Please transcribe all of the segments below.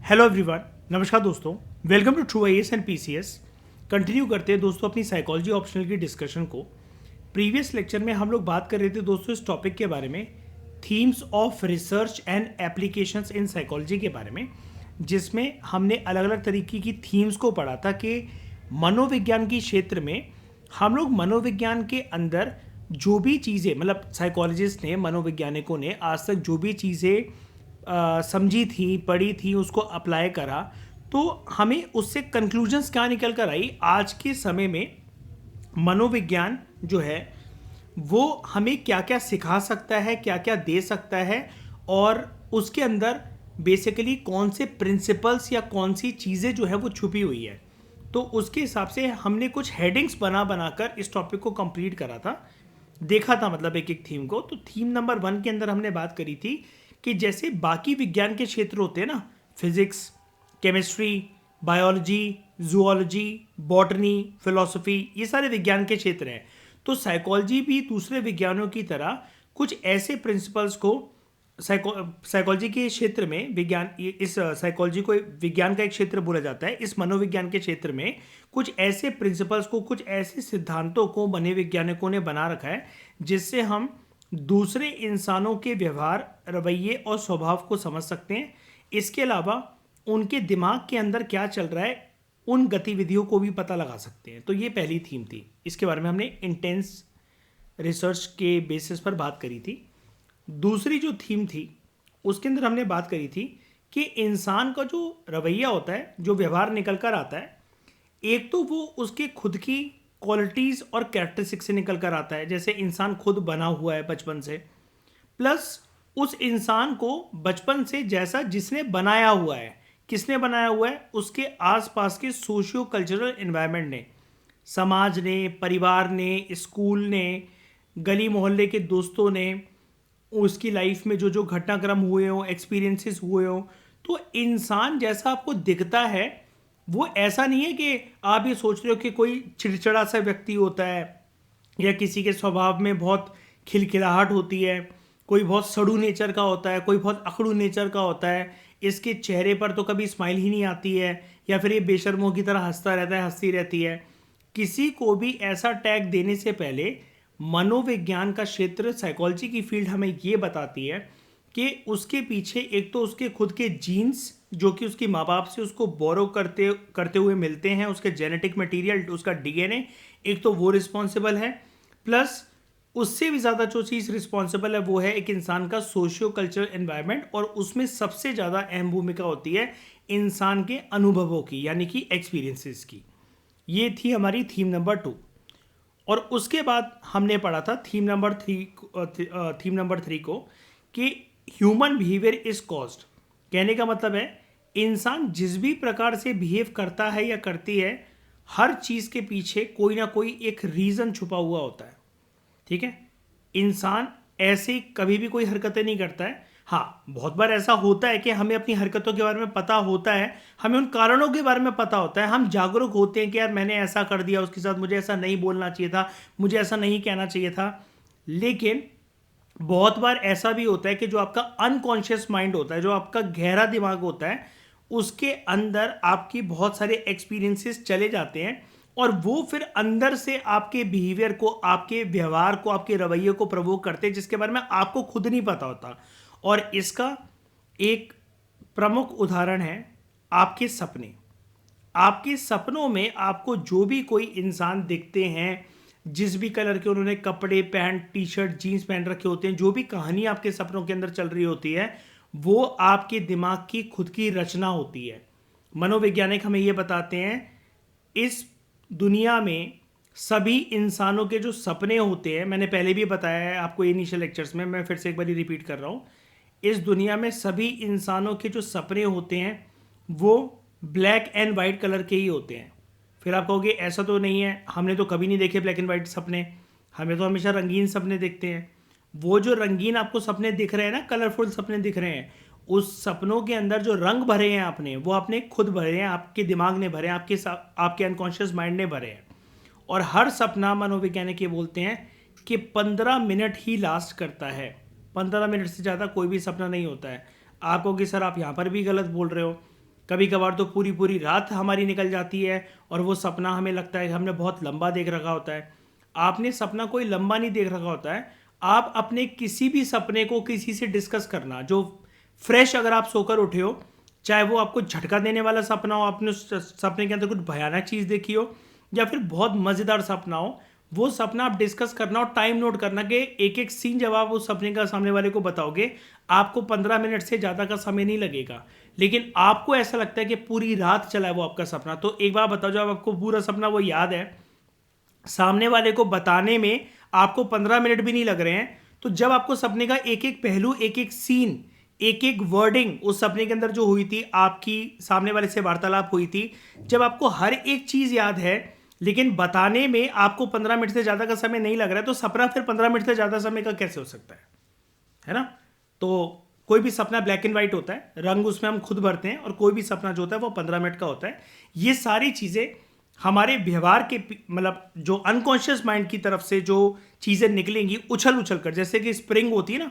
Hello everyone, नमस्कार दोस्तों। Welcome to true IAS and PCS. Continue करते हैं दोस्तों अपनी साइकोलॉजी ऑप्शनल की डिस्कशन को। प्रीवियस लेक्चर में हम लोग बात कर रहे थे दोस्तों इस टॉपिक के बारे में, themes of research and applications in psychology के बारे में, जिसमें हमने अलग अलग तरीके की थीम्स को पढ़ा था कि मनोविज्ञान के क्षेत्र में हम लोग मनोविज्ञान के अंदर जो भी चीज़ें, मतलब साइकोलॉजिस्ट ने, मनोवैज्ञानिकों ने आज तक जो भी चीज़ें समझी थी, पढ़ी थी, उसको अप्लाई करा, तो हमें उससे कंक्लूजन्स क्या निकल कर आई। आज के समय में मनोविज्ञान जो है वो हमें क्या क्या सिखा सकता है, क्या क्या दे सकता है, और उसके अंदर बेसिकली कौन से प्रिंसिपल्स या कौन सी चीज़ें जो है वो छुपी हुई है। तो उसके हिसाब से हमने कुछ हेडिंग्स बना बनाकर इस टॉपिक को कंप्लीट करा था, देखा था, मतलब एक एक थीम को। तो थीम नंबर 1 के अंदर हमने बात करी थी कि जैसे बाकी विज्ञान के क्षेत्र होते हैं ना, physics, chemistry, biology, zoology, botany, philosophy, ये सारे विज्ञान के क्षेत्र हैं। तो साइकोलॉजी भी दूसरे विज्ञानों की तरह कुछ ऐसे प्रिंसिपल्स को साइकोलॉजी के क्षेत्र में, विज्ञान, इस साइकोलॉजी को विज्ञान का एक क्षेत्र बोला जाता है। इस मनोविज्ञान के क्षेत्र में कुछ ऐसे प्रिंसिपल्स को, कुछ ऐसे सिद्धांतों को मनोवैज्ञानिकों ने बना रखा है जिससे हम दूसरे इंसानों के व्यवहार, रवैये और स्वभाव को समझ सकते हैं। इसके अलावा उनके दिमाग के अंदर क्या चल रहा है, उन गतिविधियों को भी पता लगा सकते हैं। तो ये पहली थीम थी, इसके बारे में हमने इंटेंस रिसर्च के बेसिस पर बात करी थी। दूसरी जो थीम थी उसके अंदर हमने बात करी थी कि इंसान का जो रवैया होता है, जो व्यवहार निकल कर आता है, एक तो वो उसके खुद की क्वालिटीज़ और कैरेक्टरिस्टिक से निकल कर आता है। जैसे इंसान खुद बना हुआ है बचपन से, प्लस उस इंसान को बचपन से जैसा जिसने बनाया हुआ है, किसने बनाया हुआ है, उसके आसपास के सोशियो कल्चरल एनवायरनमेंट ने, समाज ने, परिवार ने, स्कूल ने, गली मोहल्ले के दोस्तों ने, उसकी लाइफ में जो जो घटनाक्रम हुए हों, एक्सपीरियंसेस हुए हों। तो इंसान जैसा आपको दिखता है वो ऐसा नहीं है कि आप ये सोच रहे हो कि कोई चिड़चिड़ा सा व्यक्ति होता है या किसी के स्वभाव में बहुत खिलखिलाहट होती है, कोई बहुत सड़ू नेचर का होता है, कोई बहुत अकड़ू नेचर का होता है, इसके चेहरे पर तो कभी स्माइल ही नहीं आती है, या फिर ये बेशर्मों की तरह हंसता रहता है, हंसती रहती है। किसी को भी ऐसा टैग देने से पहले मनोविज्ञान का क्षेत्र, साइकोलॉजी की फील्ड हमें ये बताती है कि उसके पीछे एक तो उसके खुद के जीन्स, जो कि उसके माँ बाप से उसको बोरो करते करते हुए मिलते हैं, उसके जेनेटिक मटेरियल, उसका डीएनए, एक तो वो रिस्पॉन्सिबल है, प्लस उससे भी ज़्यादा जो चीज़ रिस्पॉन्सिबल है वो है एक इंसान का सोशियो कल्चरल एनवायरनमेंट, और उसमें सबसे ज़्यादा अहम भूमिका होती है इंसान के अनुभवों की, यानी कि एक्सपीरियंसेस की। ये थी हमारी थीम नंबर 2। और उसके बाद हमने पढ़ा था थीम नंबर 3 को कि ह्यूमन बिहेवियर इज कॉज्ड। कहने का मतलब है इंसान जिस भी प्रकार से बिहेव करता है या करती है, हर चीज़ के पीछे कोई ना कोई एक रीज़न छुपा हुआ होता है। ठीक है, इंसान ऐसे कभी भी कोई हरकतें नहीं करता है। हाँ, बहुत बार ऐसा होता है कि हमें अपनी हरकतों के बारे में पता होता है, हमें उन कारणों के बारे में पता होता है, हम जागरूक होते हैं कि यार मैंने ऐसा कर दिया उसके साथ, मुझे ऐसा नहीं बोलना चाहिए था, मुझे ऐसा नहीं कहना चाहिए था। लेकिन बहुत बार ऐसा भी होता है कि जो आपका अनकॉन्शियस माइंड होता है, जो आपका गहरा दिमाग होता है, उसके अंदर आपकी बहुत सारे एक्सपीरियंसेस चले जाते हैं, और वो फिर अंदर से आपके बिहेवियर को, आपके व्यवहार को, आपके रवैये को प्रवोक करते हैं, जिसके बारे में आपको खुद नहीं पता होता। और इसका एक प्रमुख उदाहरण है आपके सपने। आपके सपनों में आपको जो भी कोई इंसान दिखते हैं, जिस भी कलर के उन्होंने कपड़े, पैंट, टी शर्ट, जीन्स पहन रखे होते हैं, जो भी कहानी आपके सपनों के अंदर चल रही होती है, वो आपके दिमाग की खुद की रचना होती है। मनोवैज्ञानिक हमें ये बताते हैं, इस दुनिया में सभी इंसानों के जो सपने होते हैं, मैंने पहले भी बताया है आपको इनिशियल लेक्चर्स में, मैं फिर से एक बार रिपीट कर रहा हूँ, इस दुनिया में सभी इंसानों के जो सपने होते हैं वो ब्लैक एंड वाइट कलर के ही होते हैं। फिर आप कहोगे ऐसा तो नहीं है, हमने तो कभी नहीं देखे ब्लैक एंड वाइट सपने, हमें तो हमेशा रंगीन सपने दिखते हैं। वो जो रंगीन आपको सपने दिख रहे हैं ना, कलरफुल सपने दिख रहे हैं, उस सपनों के अंदर जो रंग भरे हैं आपने, वो आपने खुद भरे हैं, आपके दिमाग ने भरे हैं, आपके अनकॉन्शियस माइंड ने भरे हैं। और हर सपना, मनोवैज्ञानिक ये बोलते हैं कि 15 मिनट ही लास्ट करता है। 15 मिनट से ज़्यादा कोई भी सपना नहीं होता है। आप कहोगे सर आप यहाँ पर भी गलत बोल रहे हो, कभी कभार तो पूरी पूरी रात हमारी निकल जाती है और वो सपना हमें लगता है कि हमने बहुत लंबा देख रखा होता है। आपने सपना कोई लंबा नहीं देख रखा होता है। आप अपने किसी भी सपने को किसी से डिस्कस करना, जो फ्रेश अगर आप सोकर उठे हो, चाहे वो आपको झटका देने वाला सपना हो, आपने उस सपने के अंदर कुछ भयानक चीज़ देखी हो, या फिर बहुत मज़ेदार सपना हो, वो सपना आप डिस्कस करना और टाइम नोट करना कि एक एक सीन जब आप उस सपने का सामने वाले को बताओगे, आपको 15 मिनट से ज़्यादा का समय नहीं लगेगा। लेकिन आपको ऐसा लगता है कि पूरी रात चला है वो आपका सपना। तो एक बार बताओ, जब आपको पूरा सपना वो याद है, सामने वाले को बताने में आपको 15 मिनट भी नहीं लग रहे हैं, तो जब आपको सपने का एक एक पहलू, एक एक सीन, एक एक वर्डिंग उस सपने के अंदर जो हुई थी, आपकी सामने वाले से वार्तालाप हुई थी, जब आपको हर एक चीज याद है लेकिन बताने में आपको 15 मिनट से ज्यादा का समय नहीं लग रहा है, तो सपना फिर 15 मिनट से ज्यादा समय का कैसे हो सकता है ना? तो कोई भी सपना ब्लैक एंड व्हाइट होता है, रंग उसमें हम खुद भरते हैं, और कोई भी सपना जो होता है वो 15 मिनट का होता है। ये सारी चीजें हमारे व्यवहार के मतलब जो अनकॉन्शियस माइंड की तरफ से जो चीजें निकलेंगी उछल उछल कर, जैसे कि स्प्रिंग होती है ना,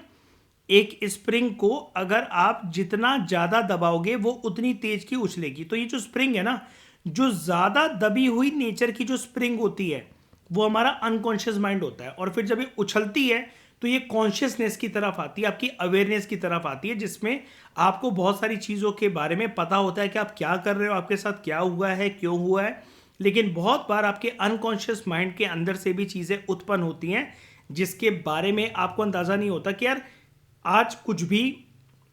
एक स्प्रिंग को अगर आप जितना ज्यादा दबाओगे वो उतनी तेज की उछलेगी। तो ये जो स्प्रिंग है ना, जो ज्यादा दबी हुई नेचर की जो स्प्रिंग होती है वो हमारा अनकॉन्शियस माइंड होता है, और फिर जब ये उछलती है तो ये कॉन्शियसनेस की तरफ आती है, आपकी अवेयरनेस की तरफ आती है, जिसमें आपको बहुत सारी चीज़ों के बारे में पता होता है कि आप क्या कर रहे हो, आपके साथ क्या हुआ है, क्यों हुआ है। लेकिन बहुत बार आपके अनकॉन्शियस माइंड के अंदर से भी चीज़ें उत्पन्न होती हैं जिसके बारे में आपको अंदाज़ा नहीं होता कि यार आज कुछ भी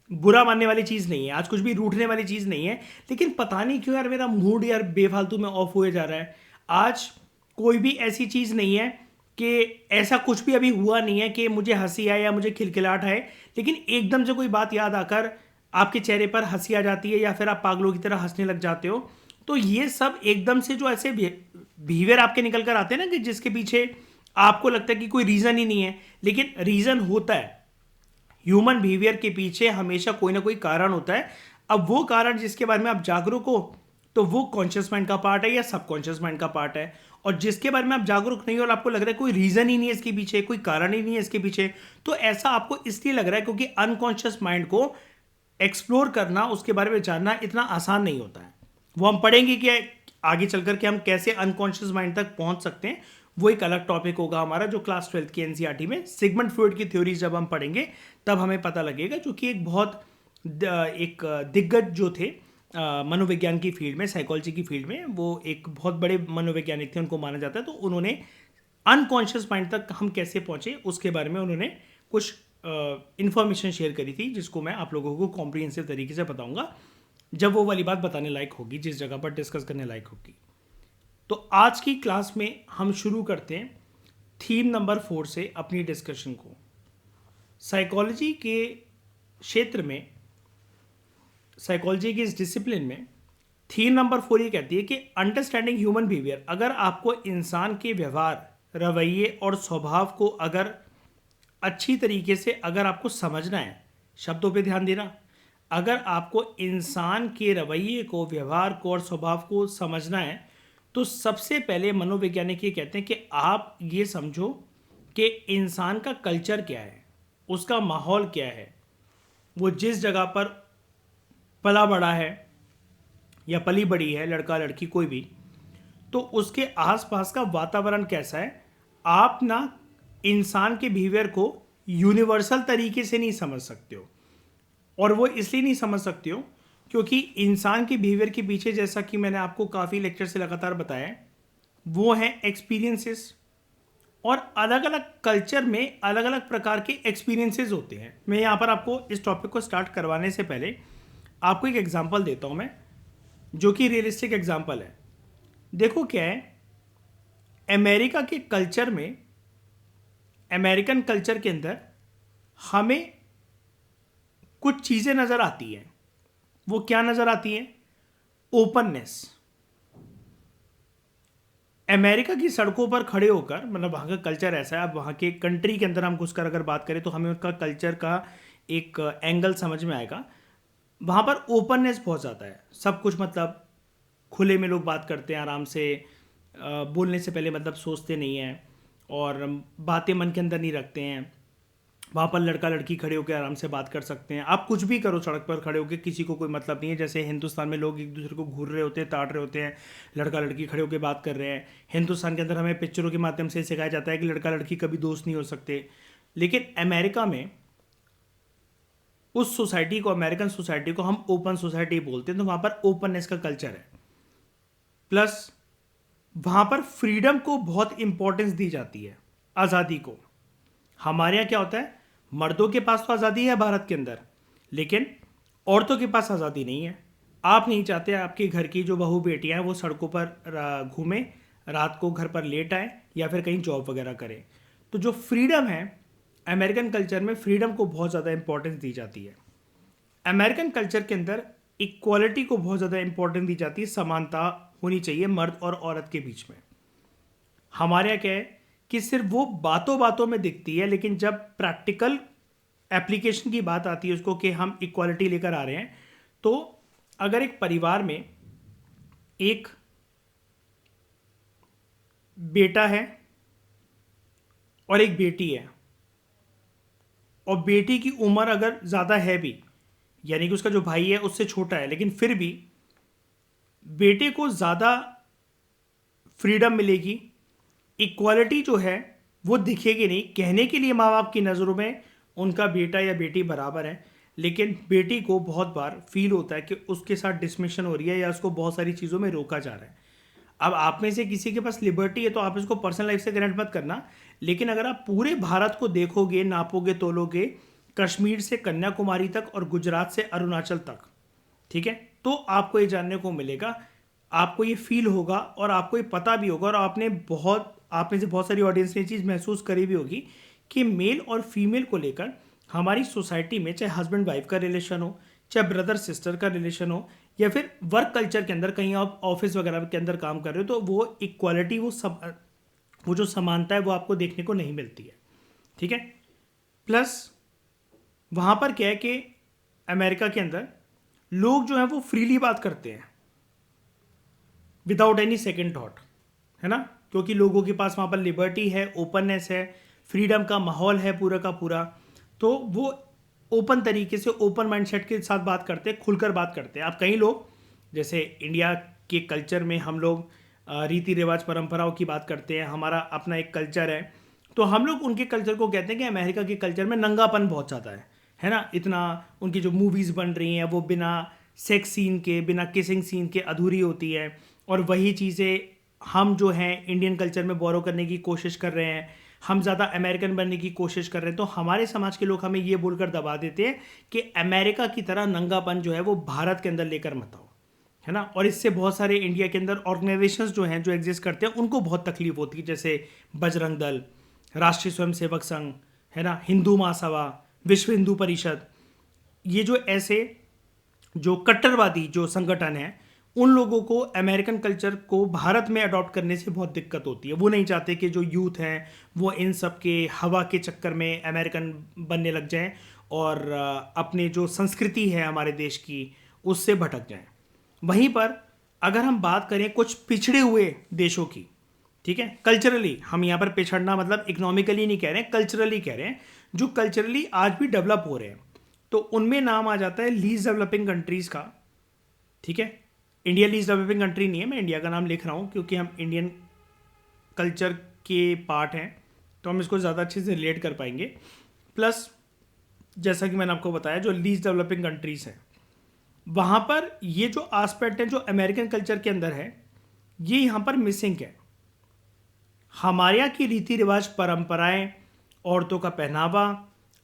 बुरा मानने वाली चीज़ नहीं है, आज कुछ भी रूठने वाली चीज़ नहीं है, लेकिन पता नहीं क्यों यार मेरा मूड यार बेफालतू में ऑफ हुए जा रहा है। आज कोई भी ऐसी चीज़ नहीं है कि ऐसा कुछ भी अभी हुआ नहीं है कि मुझे हंसी आए या मुझे खिलखिलाहट आए, लेकिन एकदम से कोई बात याद आकर आपके चेहरे पर हंसी आ जाती है या फिर आप पागलों की तरह हंसने लग जाते हो। तो ये सब एकदम से जो ऐसे बिहेवियर आपके निकल कर आते हैं ना, कि जिसके पीछे आपको लगता है कि कोई रीज़न ही नहीं है, लेकिन रीज़न होता है। ह्यूमन बिहेवियर के पीछे हमेशा कोई ना कोई कारण होता है। अब वो कारण जिसके बारे में आप जागरूक हो तो वो कॉन्शियस माइंड का पार्ट है या सबकॉन्शियस माइंड का पार्ट है, और जिसके बारे में आप जागरूक नहीं हो और आपको लग रहा है कोई रीजन ही नहीं है इसके पीछे, कोई कारण ही नहीं है इसके पीछे, तो ऐसा आपको इसलिए लग रहा है क्योंकि अनकॉन्शियस माइंड को एक्सप्लोर करना, उसके बारे में जानना इतना आसान नहीं होता है। वो हम पढ़ेंगे कि आगे चलकर के हम कैसे अनकॉन्शियस माइंड तक पहुंच सकते हैं, वो एक अलग टॉपिक होगा हमारा, जो क्लास 12 की एनसीईआरटी में सिगमंड फ्रॉइड की थ्योरीज जब हम पढ़ेंगे तब हमें पता लगेगा, जो कि एक बहुत एक दिग्गज जो थे मनोविज्ञान की फील्ड में, साइकोलॉजी की फील्ड में, वो एक बहुत बड़े मनोवैज्ञानिक थे, उनको माना जाता है। तो उन्होंने अनकॉन्शियस माइंड तक हम कैसे पहुंचे उसके बारे में उन्होंने कुछ इंफॉर्मेशन शेयर करी थी, जिसको मैं आप लोगों को कॉम्प्रिहेंसिव तरीके से बताऊंगा जब वो वाली बात बताने लायक होगी, जिस जगह पर डिस्कस करने लायक होगी। तो आज की क्लास में हम शुरू करते हैं थीम नंबर 4 से अपनी डिस्कशन को। साइकोलॉजी के क्षेत्र में, साइकोलॉजी के इस डिसिप्लिन में थीम नंबर 4 ये कहती है कि अंडरस्टैंडिंग ह्यूमन बिहेवियर। अगर आपको इंसान के व्यवहार, रवैये और स्वभाव को अगर अच्छी तरीके से अगर आपको समझना है, शब्दों पे ध्यान देना, अगर आपको इंसान के रवैये को, व्यवहार को और स्वभाव को समझना है, तो सबसे पहले मनोवैज्ञानिक ये कहते हैं कि आप ये समझो कि इंसान का कल्चर क्या है, उसका माहौल क्या है, वो जिस जगह पर पला बड़ा है या पली बड़ी है, लड़का लड़की कोई भी, तो उसके आसपास का वातावरण कैसा है। आप ना इंसान के बिहेवियर को यूनिवर्सल तरीके से नहीं समझ सकते हो, और वो इसलिए नहीं समझ सकते हो क्योंकि इंसान के बिहेवियर के पीछे, जैसा कि मैंने आपको काफ़ी लेक्चर से लगातार बताया है, वो है एक्सपीरियंसेस, और अलग अलग कल्चर में अलग अलग प्रकार के एक्सपीरियंसेस होते हैं। मैं यहाँ पर आपको इस टॉपिक को स्टार्ट करवाने से पहले आपको एक एग्जांपल देता हूँ मैं, जो कि रियलिस्टिक एग्जांपल है। देखो क्या है, अमेरिका के कल्चर में, अमेरिकन कल्चर के अंदर हमें कुछ चीज़ें नज़र आती हैं। वो क्या नज़र आती हैं? ओपननेस। अमेरिका की सड़कों पर खड़े होकर, मतलब वहाँ का कल्चर ऐसा है, अब वहाँ के कंट्री के अंदर हम घुसकर अगर बात करें तो हमें उनका कल्चर का एक एंगल समझ में आएगा। वहाँ पर ओपननेस बहुत ज़्यादा है, सब कुछ मतलब खुले में लोग बात करते हैं, आराम से बोलने से पहले मतलब सोचते नहीं हैं, और बातें मन के अंदर नहीं रखते हैं, वहाँ पर लड़का लड़की खड़े होकर आराम से बात कर सकते हैं। आप कुछ भी करो सड़क पर खड़े होकर, किसी को कोई मतलब नहीं है। जैसे हिंदुस्तान में लोग एक दूसरे को घूर रहे होते हैं, ताड़ रहे होते हैं, लड़का लड़की खड़े होकर बात कर रहे हैं। हिंदुस्तान के अंदर हमें पिक्चरों के माध्यम से सिखाया जाता है कि लड़का लड़की कभी दोस्त नहीं हो सकते। लेकिन अमेरिका में उस सोसाइटी को, अमेरिकन सोसाइटी को हम ओपन सोसाइटी बोलते हैं। तो वहाँ पर ओपननेस का कल्चर है, प्लस वहाँ पर फ्रीडम को बहुत इंपॉर्टेंस दी जाती है, आज़ादी को। हमारे यहाँ क्या होता है, मर्दों के पास तो आज़ादी है भारत के अंदर, लेकिन औरतों के पास आज़ादी नहीं है। आप नहीं चाहते आपके घर की जो बहू बेटियां हैं वो सड़कों पर घूमें, रात को घर पर लेट आए या फिर कहीं जॉब वगैरह करें। तो जो फ्रीडम है, अमेरिकन कल्चर में फ्रीडम को बहुत ज़्यादा इंपॉर्टेंस दी जाती है। अमेरिकन कल्चर के अंदर इक्वालिटी को बहुत ज़्यादा इंपॉर्टेंस दी जाती है, समानता होनी चाहिए मर्द और औरत के बीच में। हमारे यहाँ क्या है कि सिर्फ वो बातों बातों में दिखती है, लेकिन जब प्रैक्टिकल एप्लीकेशन की बात आती है उसको कि हम इक्वालिटी लेकर आ रहे हैं, तो अगर एक परिवार में एक बेटा है और एक बेटी है, और बेटी की उम्र अगर ज़्यादा है भी, यानी कि उसका जो भाई है उससे छोटा है, लेकिन फिर भी बेटे को ज़्यादा फ्रीडम मिलेगी, इक्वालिटी जो है वो दिखेगी नहीं। कहने के लिए माँ बाप की नज़रों में उनका बेटा या बेटी बराबर है, लेकिन बेटी को बहुत बार फील होता है कि उसके साथ डिस्क्रिमिनेशन हो रही है या उसको बहुत सारी चीज़ों में रोका जा रहा है। अब आप में से किसी के पास लिबर्टी है तो आप इसको पर्सनल लाइफ से कनेक्ट मत करना, लेकिन अगर आप पूरे भारत को देखोगे, नापोगे, तोलोगे, कश्मीर से कन्याकुमारी तक और गुजरात से अरुणाचल तक, ठीक है, तो आपको ये जानने को मिलेगा, आपको ये फील होगा और आपको ये पता भी होगा, और आप में से बहुत सारी ऑडियंस ने ये चीज़ महसूस करी भी होगी कि मेल और फीमेल को लेकर हमारी सोसाइटी में, चाहे हस्बैंड वाइफ का रिलेशन हो, चाहे ब्रदर सिस्टर का रिलेशन हो, या फिर वर्क कल्चर के अंदर कहीं आप ऑफिस वगैरह के अंदर काम कर रहे हो, तो वो इक्वालिटी, वो जो समानता है वो आपको देखने को नहीं मिलती है। ठीक है, प्लस वहाँ पर क्या है कि अमेरिका के अंदर लोग जो हैं वो फ्रीली बात करते हैं विदाउट एनी सेकेंड थॉट, है ना, क्योंकि लोगों के पास वहाँ पर लिबर्टी है, ओपननेस है, फ्रीडम का माहौल है पूरा का पूरा। तो वो ओपन तरीके से, ओपन माइंडसेट के साथ बात करते हैं, खुलकर बात करते हैं। आप कई लोग, जैसे इंडिया के कल्चर में हम लोग रीति रिवाज परंपराओं की बात करते हैं, हमारा अपना एक कल्चर है, तो हम लोग उनके कल्चर को कहते हैं कि अमेरिका के कल्चर में नंगापन बहुत ज़्यादा है ना। इतना उनकी जो मूवीज़ बन रही हैं वो बिना सेक्स सीन के, बिना किसिंग सीन के अधूरी होती है, और वही चीज़ें हम जो हैं इंडियन कल्चर में बोरो करने की कोशिश कर रहे हैं, हम ज़्यादा अमेरिकन बनने की कोशिश कर रहे हैं। तो हमारे समाज के लोग हमें ये बोलकर दबा देते हैं कि अमेरिका की तरह नंगापन जो है वो भारत के अंदर लेकर मत आओ, है ना। और इससे बहुत सारे इंडिया के अंदर ऑर्गेनाइजेशंस जो हैं, जो एग्जिस्ट करते हैं, उनको बहुत तकलीफ होती है, जैसे बजरंग दल, राष्ट्रीय स्वयंसेवक संघ, है ना, हिंदू महासभा, विश्व हिंदू परिषद। ये जो ऐसे जो कट्टरवादी जो संगठन है, उन लोगों को अमेरिकन कल्चर को भारत में अडॉप्ट करने से बहुत दिक्कत होती है। वो नहीं चाहते कि जो यूथ हैं वो इन सब के हवा के चक्कर में अमेरिकन बनने लग जाएं और अपने जो संस्कृति है हमारे देश की उससे भटक जाएं। वहीं पर अगर हम बात करें कुछ पिछड़े हुए देशों की, ठीक है, कल्चरली, हम यहाँ पर पिछड़ना मतलब इकोनॉमिकली नहीं कह रहे हैं, कल्चरली कह रहे हैं, जो कल्चरली आज भी डेवलप हो रहे हैं, तो उनमें नाम आ जाता है लीस्ट डेवलपिंग कंट्रीज़ का। ठीक है, इंडिया लीस्ट डेवलपिंग कंट्री नहीं है, मैं इंडिया का नाम लिख रहा हूँ क्योंकि हम इंडियन कल्चर के पार्ट हैं, तो हम इसको ज़्यादा अच्छे से रिलेट कर पाएंगे। प्लस जैसा कि मैंने आपको बताया, जो लीस्ट डेवलपिंग कंट्रीज़ हैं वहाँ पर ये जो आस्पेक्ट है जो अमेरिकन कल्चर के अंदर है, ये यहाँ पर मिसिंग है। हमारे यहाँ की रीति रिवाज, परंपराएं, औरतों का पहनावा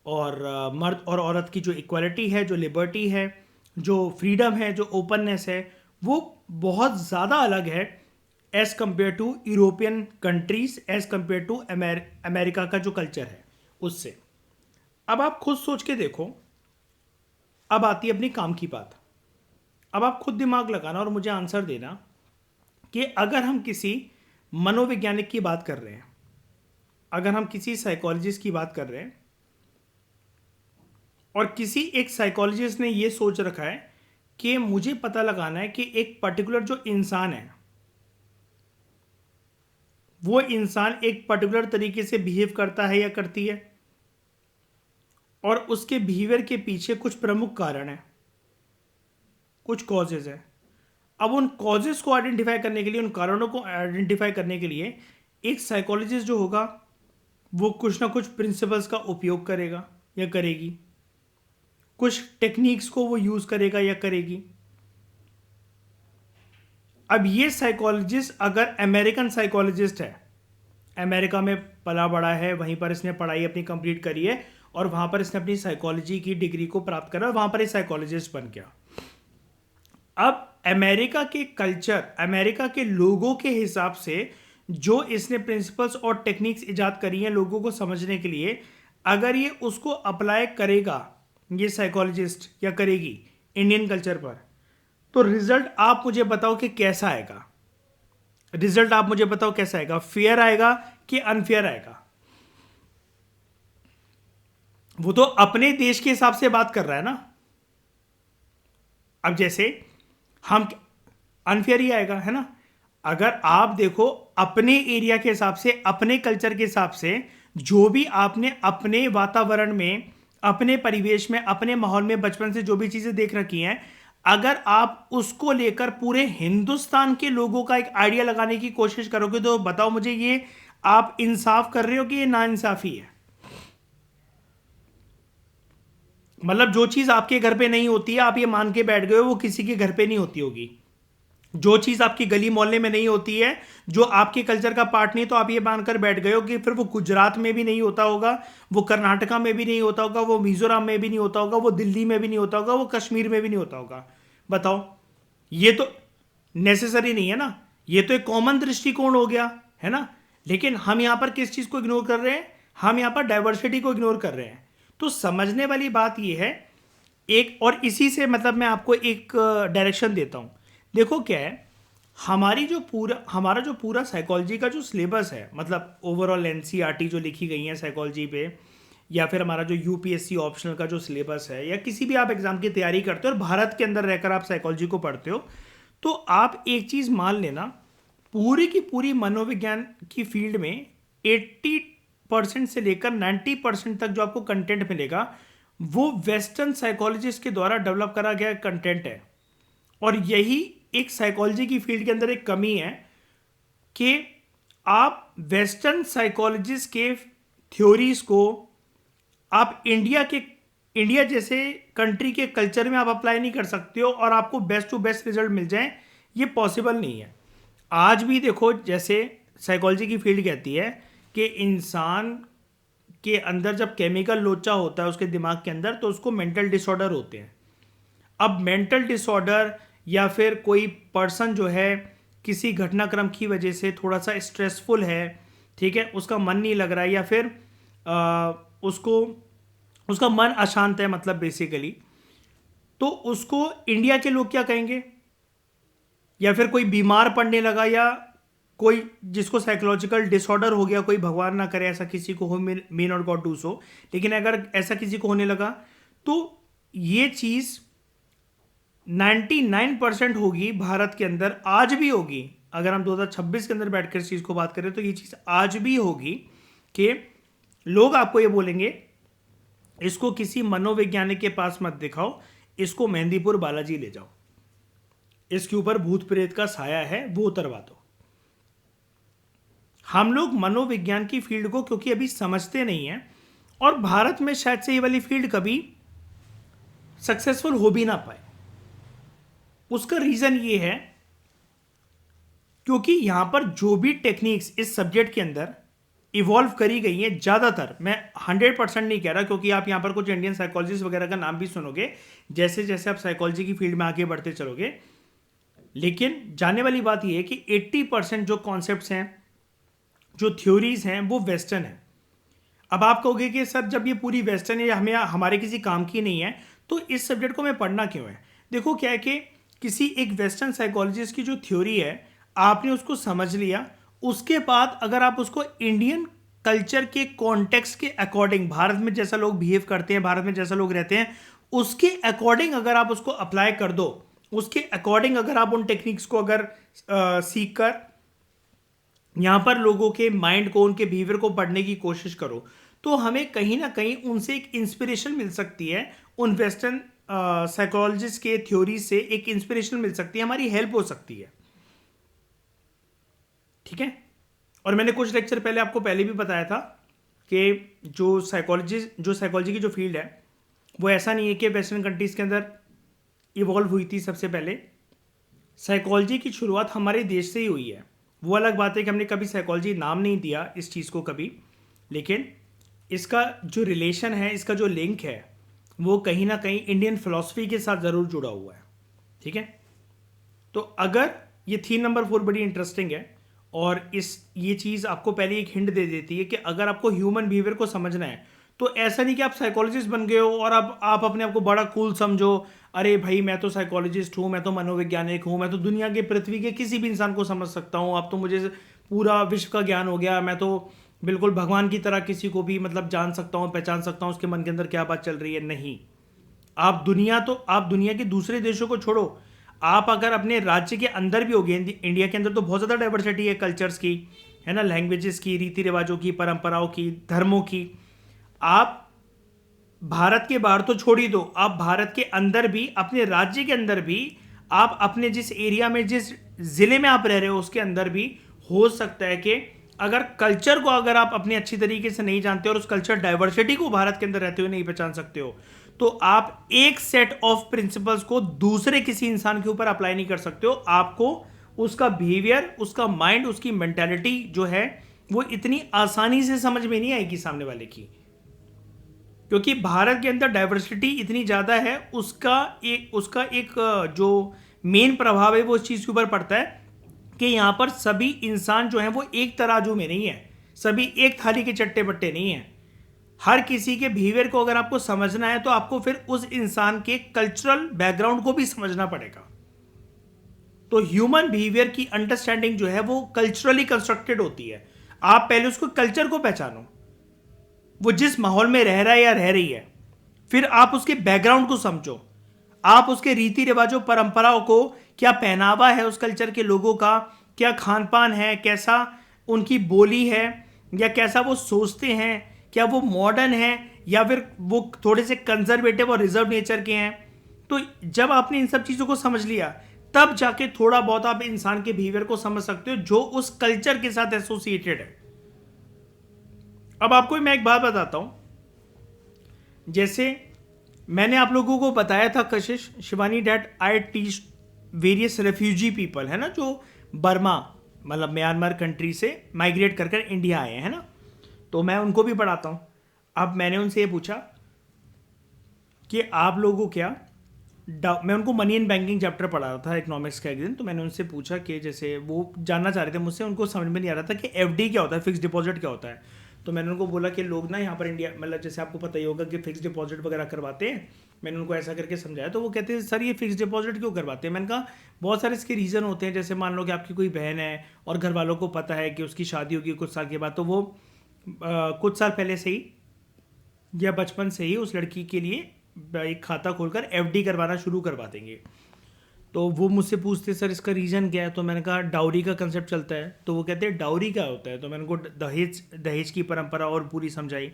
और मर्द और औरत की जो इक्वालिटी है, जो लिबर्टी है, जो फ्रीडम है, जो ओपननेस है, वो बहुत ज़्यादा अलग है as compare to European countries, as compare to America का जो कल्चर है उससे। अब आप खुद सोच के देखो, अब आती है अपनी काम की बात। अब आप खुद दिमाग लगाना और मुझे आंसर देना कि अगर हम किसी मनोवैज्ञानिक की बात कर रहे हैं, अगर हम किसी साइकोलॉजिस्ट की बात कर रहे हैं, और किसी एक साइकोलॉजिस्ट ने ये सोच रखा है कि मुझे पता लगाना है कि एक पर्टिकुलर जो इंसान है वो इंसान एक पर्टिकुलर तरीके से बिहेव करता है या करती है, और उसके बिहेवियर के पीछे कुछ प्रमुख कारण हैं, कुछ कॉजेज हैं। अब उन कॉजेज को आइडेंटिफाई करने के लिए, उन कारणों को आइडेंटिफाई करने के लिए एक साइकोलॉजिस्ट जो होगा वो कुछ ना कुछ प्रिंसिपल्स का उपयोग करेगा या करेगी, कुछ टेक्निक्स को वो यूज करेगा या करेगी। अब ये साइकोलॉजिस्ट अगर अमेरिकन साइकोलॉजिस्ट है, अमेरिका में पला बड़ा है, वहीं पर इसने पढ़ाई अपनी कंप्लीट करी है और वहां पर इसने अपनी साइकोलॉजी की डिग्री को प्राप्त करा, वहां पर एक साइकोलॉजिस्ट बन गया। अब अमेरिका के कल्चर, अमेरिका के लोगों के हिसाब से जो इसने प्रिंसिपल्स और टेक्निक्स इजाद करी हैं लोगों को समझने के लिए, अगर ये उसको अप्लाई करेगा ये साइकोलॉजिस्ट या करेगी इंडियन कल्चर पर, तो रिजल्ट आप मुझे बताओ कि कैसा आएगा। रिजल्ट आप मुझे बताओ कैसा आएगा, फेयर आएगा कि अनफेयर आएगा। वो तो अपने देश के हिसाब से बात कर रहा है ना। अब जैसे हम, अनफेयर ही आएगा, है ना। अगर आप देखो अपने एरिया के हिसाब से, अपने कल्चर के हिसाब से, जो भी आपने अपने वातावरण में, अपने परिवेश में, अपने माहौल में बचपन से जो भी चीजें देख रखी हैं, अगर आप उसको लेकर पूरे हिंदुस्तान के लोगों का एक आइडिया लगाने की कोशिश करोगे तो बताओ मुझे, ये आप इंसाफ कर रहे हो कि ये नाइंसाफी है। मतलब जो चीज आपके घर पे नहीं होती है, आप ये मान के बैठ गए हो वो किसी के घर पे नहीं होती होगी। जो चीज आपकी गली मोहल्ले में नहीं होती है, जो आपके कल्चर का पार्ट नहीं, तो आप ये मानकर बैठ गए हो कि फिर वो गुजरात में भी नहीं होता होगा, वो कर्नाटका में भी नहीं होता होगा, वो मिजोरम में भी नहीं होता होगा, वो दिल्ली में भी नहीं होता होगा, वो कश्मीर में भी नहीं होता होगा। बताओ, ये तो नेसेसरी नहीं है ना, ये तो एक कॉमन दृष्टिकोण हो गया, है ना। लेकिन हम यहां पर किस चीज को इग्नोर कर रहे हैं, हम यहां पर डाइवर्सिटी को इग्नोर कर रहे हैं। तो समझने वाली बात यह है एक, और इसी से मतलब मैं आपको एक डायरेक्शन देता हूं। देखो क्या है, हमारा जो पूरा साइकोलॉजी का जो सिलेबस है, मतलब ओवरऑल एनसीईआरटी जो लिखी गई है साइकोलॉजी पे, या फिर हमारा जो यूपीएससी ऑप्शनल का जो सिलेबस है, या किसी भी आप एग्जाम की तैयारी करते हो और भारत के अंदर रहकर आप साइकोलॉजी को पढ़ते हो, तो आप एक चीज मान लेना, पूरी की पूरी मनोविज्ञान की फील्ड में 80% से लेकर 90% तक जो आपको कंटेंट मिलेगा वो वेस्टर्न साइकोलॉजिस्ट के द्वारा डेवलप करा गया कंटेंट है। और यही एक साइकोलॉजी की फील्ड के अंदर एक कमी है कि आप वेस्टर्न साइकोलॉजिस्ट के थ्योरीज को आप इंडिया जैसे कंट्री के कल्चर में आप अप्लाई नहीं कर सकते हो और आपको बेस्ट टू बेस्ट रिजल्ट मिल जाए, ये पॉसिबल नहीं है। आज भी देखो, जैसे साइकोलॉजी की फील्ड कहती है कि इंसान के अंदर जब केमिकल लोचा होता है उसके दिमाग के अंदर, तो उसको मेंटल डिसऑर्डर होते हैं। अब मेंटल डिसऑर्डर या फिर कोई पर्सन जो है किसी घटनाक्रम की वजह से थोड़ा सा स्ट्रेसफुल है, ठीक है, उसका मन नहीं लग रहा है, या फिर उसका मन अशांत है, मतलब बेसिकली, तो उसको इंडिया के लोग क्या कहेंगे। या फिर कोई बीमार पड़ने लगा, या कोई जिसको साइकोलॉजिकल डिसऑर्डर हो गया, कोई भगवान ना करे ऐसा किसी को हो, may not God do so, लेकिन अगर ऐसा किसी को होने लगा तो ये चीज़ 99% होगी भारत के अंदर, आज भी होगी। अगर हम 2026 के अंदर बैठकर इस चीज़ को बात करें तो ये चीज़ आज भी होगी कि लोग आपको ये बोलेंगे इसको किसी मनोवैज्ञानिक के पास मत दिखाओ, इसको मेहंदीपुर बालाजी ले जाओ, इसके ऊपर भूत प्रेत का साया है, वो उतरवा दो। हम लोग मनोविज्ञान की फील्ड को क्योंकि अभी समझते नहीं हैं, और भारत में शायद से ये वाली फील्ड कभी सक्सेसफुल हो भी ना पाए। उसका रीजन ये है क्योंकि यहां पर जो भी टेक्निक्स इस सब्जेक्ट के अंदर इवॉल्व करी गई हैं, ज़्यादातर, मैं 100% नहीं कह रहा, क्योंकि आप यहां पर कुछ इंडियन साइकोलॉजिस्ट वगैरह का नाम भी सुनोगे जैसे जैसे आप साइकोलॉजी की फील्ड में आगे बढ़ते चलोगे। लेकिन जानने वाली बात यह है कि 80% जो कॉन्सेप्ट्स हैं, जो थ्योरीज हैं, वो वेस्टर्न है। अब आप कहोगे कि सर जब ये पूरी वेस्टर्न है या हमें हमारे किसी काम की नहीं है, तो इस सब्जेक्ट को मैं पढ़ना क्यों है। देखो क्या है कि किसी एक वेस्टर्न साइकोलॉजिस्ट की जो थ्योरी है, आपने उसको समझ लिया, उसके बाद अगर आप उसको इंडियन कल्चर के कॉन्टेक्स्ट के अकॉर्डिंग, भारत में जैसा लोग बिहेव करते हैं, भारत में जैसा लोग रहते हैं, उसके अकॉर्डिंग अगर आप उसको अप्लाई कर दो, उसके अकॉर्डिंग अगर आप उन टेक्निक्स को अगर सीख कर यहाँ पर लोगों के माइंड को, उनके बिहेवियर को पढ़ने की कोशिश करो, तो हमें कहीं ना कहीं उनसे एक इंस्पिरेशन मिल सकती है, उन वेस्टर्न साइकोलॉजिस्ट के थ्योरी से एक इंस्पिरेशन मिल सकती है, हमारी हेल्प हो सकती है। ठीक है। और मैंने कुछ लेक्चर पहले आपको पहले भी बताया था कि जो साइकोलॉजी की जो फील्ड है वो ऐसा नहीं है कि वेस्टर्न कंट्रीज के अंदर इवॉल्व हुई थी। सबसे पहले साइकोलॉजी की शुरुआत हमारे देश से ही हुई है। वो अलग बात है कि हमने कभी साइकोलॉजी नाम नहीं दिया इस चीज़ को कभी, लेकिन इसका जो रिलेशन है, इसका जो लिंक है, वो कहीं ना कहीं इंडियन फिलॉसफी के साथ ज़रूर जुड़ा हुआ है। ठीक है। तो अगर ये थीम नंबर 4 बड़ी इंटरेस्टिंग है और ये चीज़ आपको पहले एक हिंट दे देती है कि अगर आपको ह्यूमन बिहेवियर को समझना है तो ऐसा नहीं कि आप साइकोलॉजिस्ट बन गए हो और अब आप अपने आप को बड़ा कूल समझो, अरे भाई मैं तो साइकोलॉजिस्ट हूँ, मैं तो मनोवैज्ञानिक हूँ, मैं तो दुनिया के पृथ्वी के किसी भी इंसान को समझ सकता हूँ, अब तो मुझे पूरा विश्व का ज्ञान हो गया, मैं तो बिल्कुल भगवान की तरह किसी को भी मतलब जान सकता हूँ, पहचान सकता हूँ उसके मन के अंदर क्या बात चल रही है। नहीं, आप दुनिया के दूसरे देशों को छोड़ो, आप अगर अपने राज्य के अंदर भी होगे, इंडिया के अंदर तो बहुत ज़्यादा डाइवर्सिटी है कल्चर्स की, है ना, लैंग्वेजेस की, रीति रिवाजों की, परंपराओं की, धर्मों की। आप भारत के बाहर तो छोड़ ही दो, आप भारत के अंदर भी, अपने राज्य के अंदर भी, आप अपने जिस एरिया में, जिस जिले में आप रह रहे हो उसके अंदर भी हो सकता है कि अगर कल्चर को अगर आप अपने अच्छी तरीके से नहीं जानते और उस कल्चर डाइवर्सिटी को भारत के अंदर रहते हुए नहीं पहचान सकते हो, तो आप एक सेट ऑफ प्रिंसिपल्स को दूसरे किसी इंसान के ऊपर अप्लाई नहीं कर सकते हो। आपको उसका बिहेवियर, उसका माइंड, उसकी मेंटालिटी जो है वो इतनी आसानी से समझ में नहीं आएगी सामने वाले की, क्योंकि भारत के अंदर डाइवर्सिटी इतनी ज़्यादा है। उसका एक जो मेन प्रभाव है वो इस चीज़ के ऊपर पड़ता है कि यहाँ पर सभी इंसान जो हैं वो एक तराजू में नहीं है, सभी एक थाली के चट्टे बट्टे नहीं है। हर किसी के बिहेवियर को अगर आपको समझना है तो आपको फिर उस इंसान के कल्चरल बैकग्राउंड को भी समझना पड़ेगा। तो ह्यूमन बिहेवियर की अंडरस्टैंडिंग जो है वो कल्चरली कंस्ट्रक्टेड होती है। आप पहले उसको कल्चर को पहचानो, वो जिस माहौल में रह रहा है या रह रही है, फिर आप उसके बैकग्राउंड को समझो, आप उसके रीति रिवाजों, परंपराओं को, क्या पहनावा है उस कल्चर के लोगों का, क्या खान पान है, कैसा उनकी बोली है, या कैसा वो सोचते हैं, क्या वो मॉडर्न है या फिर वो थोड़े से कंजर्वेटिव और रिजर्व नेचर के हैं। तो जब आपने इन सब चीज़ों को समझ लिया तब जाके थोड़ा बहुत आप इंसान के बिहेवियर को समझ सकते हो जो उस कल्चर के साथ एसोसिएटेड है। अब आपको मैं एक बात बताता हूं, जैसे मैंने आप लोगों को बताया था कशिश, Shivani, that I teach various refugee people, है ना, जो बर्मा मतलब म्यांमार कंट्री से माइग्रेट कर कर इंडिया आए हैं ना, तो मैं उनको भी पढ़ाता हूँ। अब मैंने उनसे ये पूछा कि आप लोगों क्या मैं उनको मनी एंड बैंकिंग चैप्टर पढ़ा रहा था इकोनॉमिक्स का एक दिन, तो मैंने उनसे पूछा कि जैसे वो जानना चाह रहे थे मुझसे, उनको समझ में नहीं आ रहा था कि एफडी क्या होता है, फिक्स डिपॉजिट क्या होता है। तो मैंने उनको बोला कि लोग ना यहाँ पर इंडिया मतलब जैसे आपको पता ही होगा कि फिक्स डिपॉजिट वगैरह करवाते हैं। मैंने उनको ऐसा करके समझाया तो वो कहते हैं सर ये फिक्स डिपॉजिट क्यों करवाते हैं। मैंने कहा बहुत सारे इसके रीज़न होते हैं, जैसे मान लो कि आपकी कोई बहन है और घर वालों को पता है कि उसकी शादी होगी कुछ साल के बाद, तो वो कुछ साल पहले से ही या बचपन से ही उस लड़की के लिए एक खाता खोलकर एफडी करवाना शुरू करवा देंगे। तो वो मुझसे पूछते सर इसका रीज़न क्या है, तो मैंने कहा डाउरी का कंसेप्ट चलता है। तो वो कहते हैं डाउरी क्या होता है, तो मैंने उनको दहेज की परंपरा और पूरी समझाई।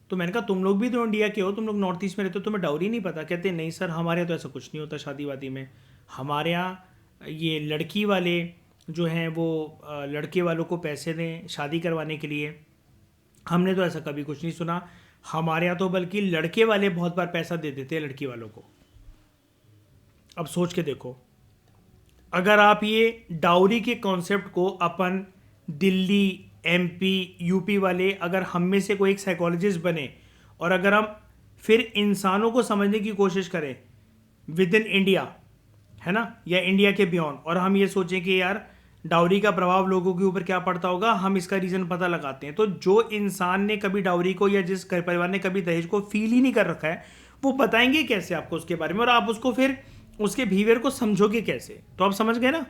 तो मैंने कहा तुम लोग भी तो इंडिया के हो, तुम लोग नॉर्थ ईस्ट में रहते हो, तुम्हें डाउरी नहीं पता। कहते नहीं सर हमारे यहाँ तो ऐसा कुछ नहीं होता शादी वादी में, हमारे यहाँ ये लड़की वाले जो हैं वो लड़के वालों को पैसे दें शादी करवाने के लिए, हमने तो ऐसा कभी कुछ नहीं सुना। हमारे यहाँ तो बल्कि लड़के वाले बहुत बार पैसा दे देते हैं लड़की वालों को। अब सोच के देखो, अगर आप ये डाउरी के कॉन्सेप्ट को अपन दिल्ली, एमपी, यूपी वाले, अगर हम में से कोई एक साइकोलॉजिस्ट बने और अगर हम फिर इंसानों को समझने की कोशिश करें विद इन इंडिया, है ना, या इंडिया के बियॉन्ड, और हम ये सोचें कि यार डाउरी का प्रभाव लोगों के ऊपर क्या पड़ता होगा, हम इसका रीज़न पता लगाते हैं। तो जो इंसान ने कभी डाउरी को या जिस घर परिवार ने कभी दहेज को फील ही नहीं कर रखा है, वो बताएंगे कैसे आपको उसके बारे में, और आप उसको फिर उसके बिहेवियर को समझोगे कैसे। तो आप समझ गए ना,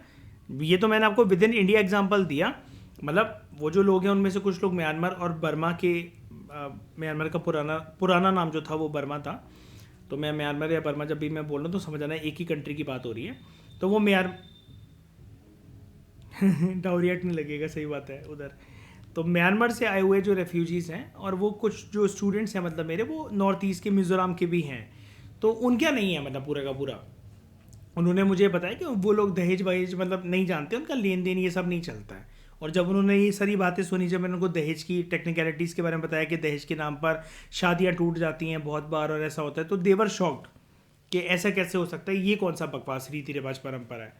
ये तो मैंने आपको विद इन इंडिया एग्जाम्पल दिया। मतलब वो जो लोग हैं उनमें से कुछ लोग म्यांमार और बर्मा के, म्यांमार का पुराना नाम जो था वो बर्मा था, तो मैं म्यांमार या बर्मा जब भी मैं बोल रहा हूँ तो समझ आना एक ही कंट्री की बात हो रही है। तो वो डाउरी एक्ट नहीं लगेगा, सही बात है उधर। तो म्यांमार से आए हुए जो रेफ्यूजीज़ हैं और वो कुछ जो स्टूडेंट्स हैं मतलब मेरे, वो नॉर्थ ईस्ट के मिज़ोरम के भी हैं। तो उनका नहीं है मतलब पूरा का पूरा। उन्होंने मुझे बताया कि वो लोग दहेज वहेज मतलब नहीं जानते, उनका लेन देन ये सब नहीं चलता है। और जब उन्होंने ये सारी बातें सुनी, जब मैंने उनको दहेज की टेक्निकलिटीज़ के बारे में बताया कि दहेज के नाम पर शादियाँ टूट जाती हैं बहुत बार और ऐसा होता है, तो देवर शॉक्ड कि ऐसा कैसे हो सकता है, ये कौन सा बकवास रीति रिवाज परंपरा है।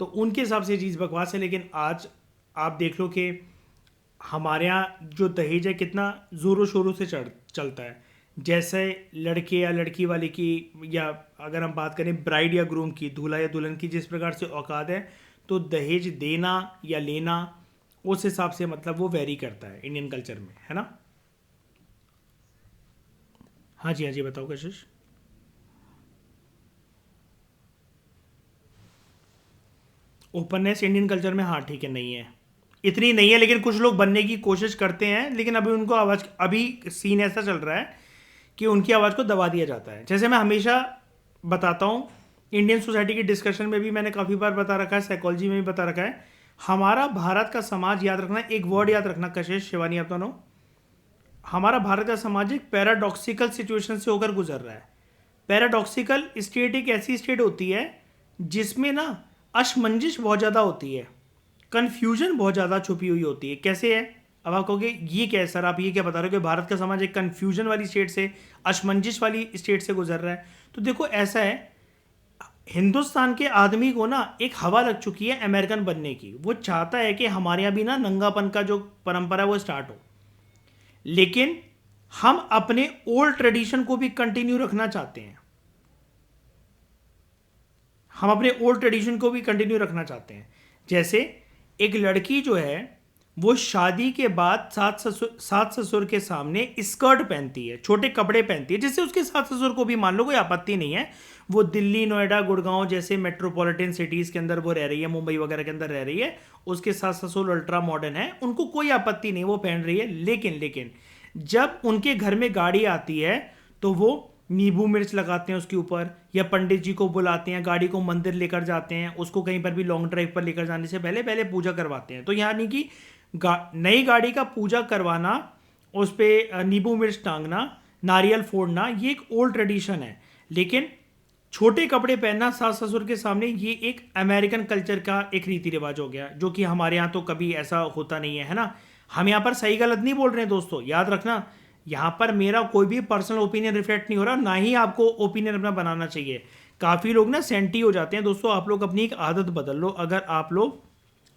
तो उनके हिसाब से चीज़ बकवास है। लेकिन आज आप देख लो कि हमारे यहाँ जो दहेज है कितना ज़ोरों शोरों से चलता है। जैसे लड़के या लड़की वाले की, या अगर हम बात करें ब्राइड या ग्रूम की, दूल्हा या दुल्हन की जिस प्रकार से औकात है, तो दहेज देना या लेना उस हिसाब से मतलब वो वेरी करता है इंडियन कल्चर में, है ना। हाँ जी, हाँ जी, बताओ कशिश। ओपननेस इंडियन कल्चर में, हाँ ठीक है, नहीं है, इतनी नहीं है। लेकिन कुछ लोग बनने की कोशिश करते हैं, लेकिन अभी उनको आवाज़, अभी सीन ऐसा चल रहा है कि उनकी आवाज़ को दबा दिया जाता है। जैसे मैं हमेशा बताता हूँ, इंडियन सोसाइटी की डिस्कशन में भी मैंने काफ़ी बार बता रखा है, साइकोलॉजी में भी बता रखा है, हमारा भारत का समाज, याद रखना एक वर्ड याद रखना कशिश, शिवानी, आप दोनों, हमारा भारत का समाज एक पैराडॉक्सिकल सिचुएशन से होकर गुजर रहा है। पैराडॉक्सिकल स्टेट एक ऐसी स्टेट होती है जिसमें ना असमंजस बहुत ज़्यादा होती है, कन्फ्यूजन बहुत ज़्यादा छुपी हुई होती है। कैसे है? अब आप कहोगे ये क्या है सर, आप ये क्या बता रहे हो कि भारत का समाज एक कन्फ्यूजन वाली स्टेट से, असमंजस वाली स्टेट से गुजर रहा है। तो देखो ऐसा है, हिंदुस्तान के आदमी को ना एक हवा लग चुकी है अमेरिकन बनने की। वो चाहता है कि हमारे यहाँ भी ना नंगापन का जो परंपरा है वो स्टार्ट हो, लेकिन हम अपने ओल्ड ट्रेडिशन को भी कंटिन्यू रखना चाहते हैं। हम अपने ओल्ड ट्रेडिशन को भी कंटिन्यू रखना चाहते हैं। जैसे एक लड़की जो है वो शादी के बाद सास ससुर के सामने स्कर्ट पहनती है, छोटे कपड़े पहनती है, जिससे उसके सास ससुर को भी मान लो कोई आपत्ति नहीं है। वो दिल्ली, नोएडा, गुड़गांव जैसे मेट्रोपॉलिटन सिटीज़ के अंदर वो रह रही है, मुंबई वगैरह के अंदर रह रही है, उसके सास ससुर अल्ट्रा मॉडर्न है, उनको कोई आपत्ति नहीं, वो पहन रही है। लेकिन जब उनके घर में गाड़ी आती है तो वो नींबू मिर्च लगाते हैं उसके ऊपर, या पंडित जी को बुलाते हैं, गाड़ी को मंदिर लेकर जाते हैं, उसको कहीं पर भी लॉन्ग ड्राइव पर लेकर जाने से पहले पहले पूजा करवाते हैं। तो यानी कि नई गाड़ी का पूजा करवाना, उस पर नींबू मिर्च टांगना, नारियल फोड़ना, ये एक ओल्ड ट्रेडिशन है। लेकिन छोटे कपड़े पहनना सास ससुर के सामने, ये एक अमेरिकन कल्चर का एक रीति रिवाज हो गया, जो कि हमारे यहाँ तो कभी ऐसा होता नहीं है ना। हम यहाँ पर सही गलत नहीं बोल रहे हैं दोस्तों, याद रखना, यहाँ पर मेरा कोई भी पर्सनल ओपिनियन रिफ्लेक्ट नहीं हो रहा, ना ही आपको ओपिनियन अपना बनाना चाहिए। काफ़ी लोग ना सेंटी हो जाते हैं दोस्तों, आप लोग अपनी एक आदत बदल लो अगर आप लोग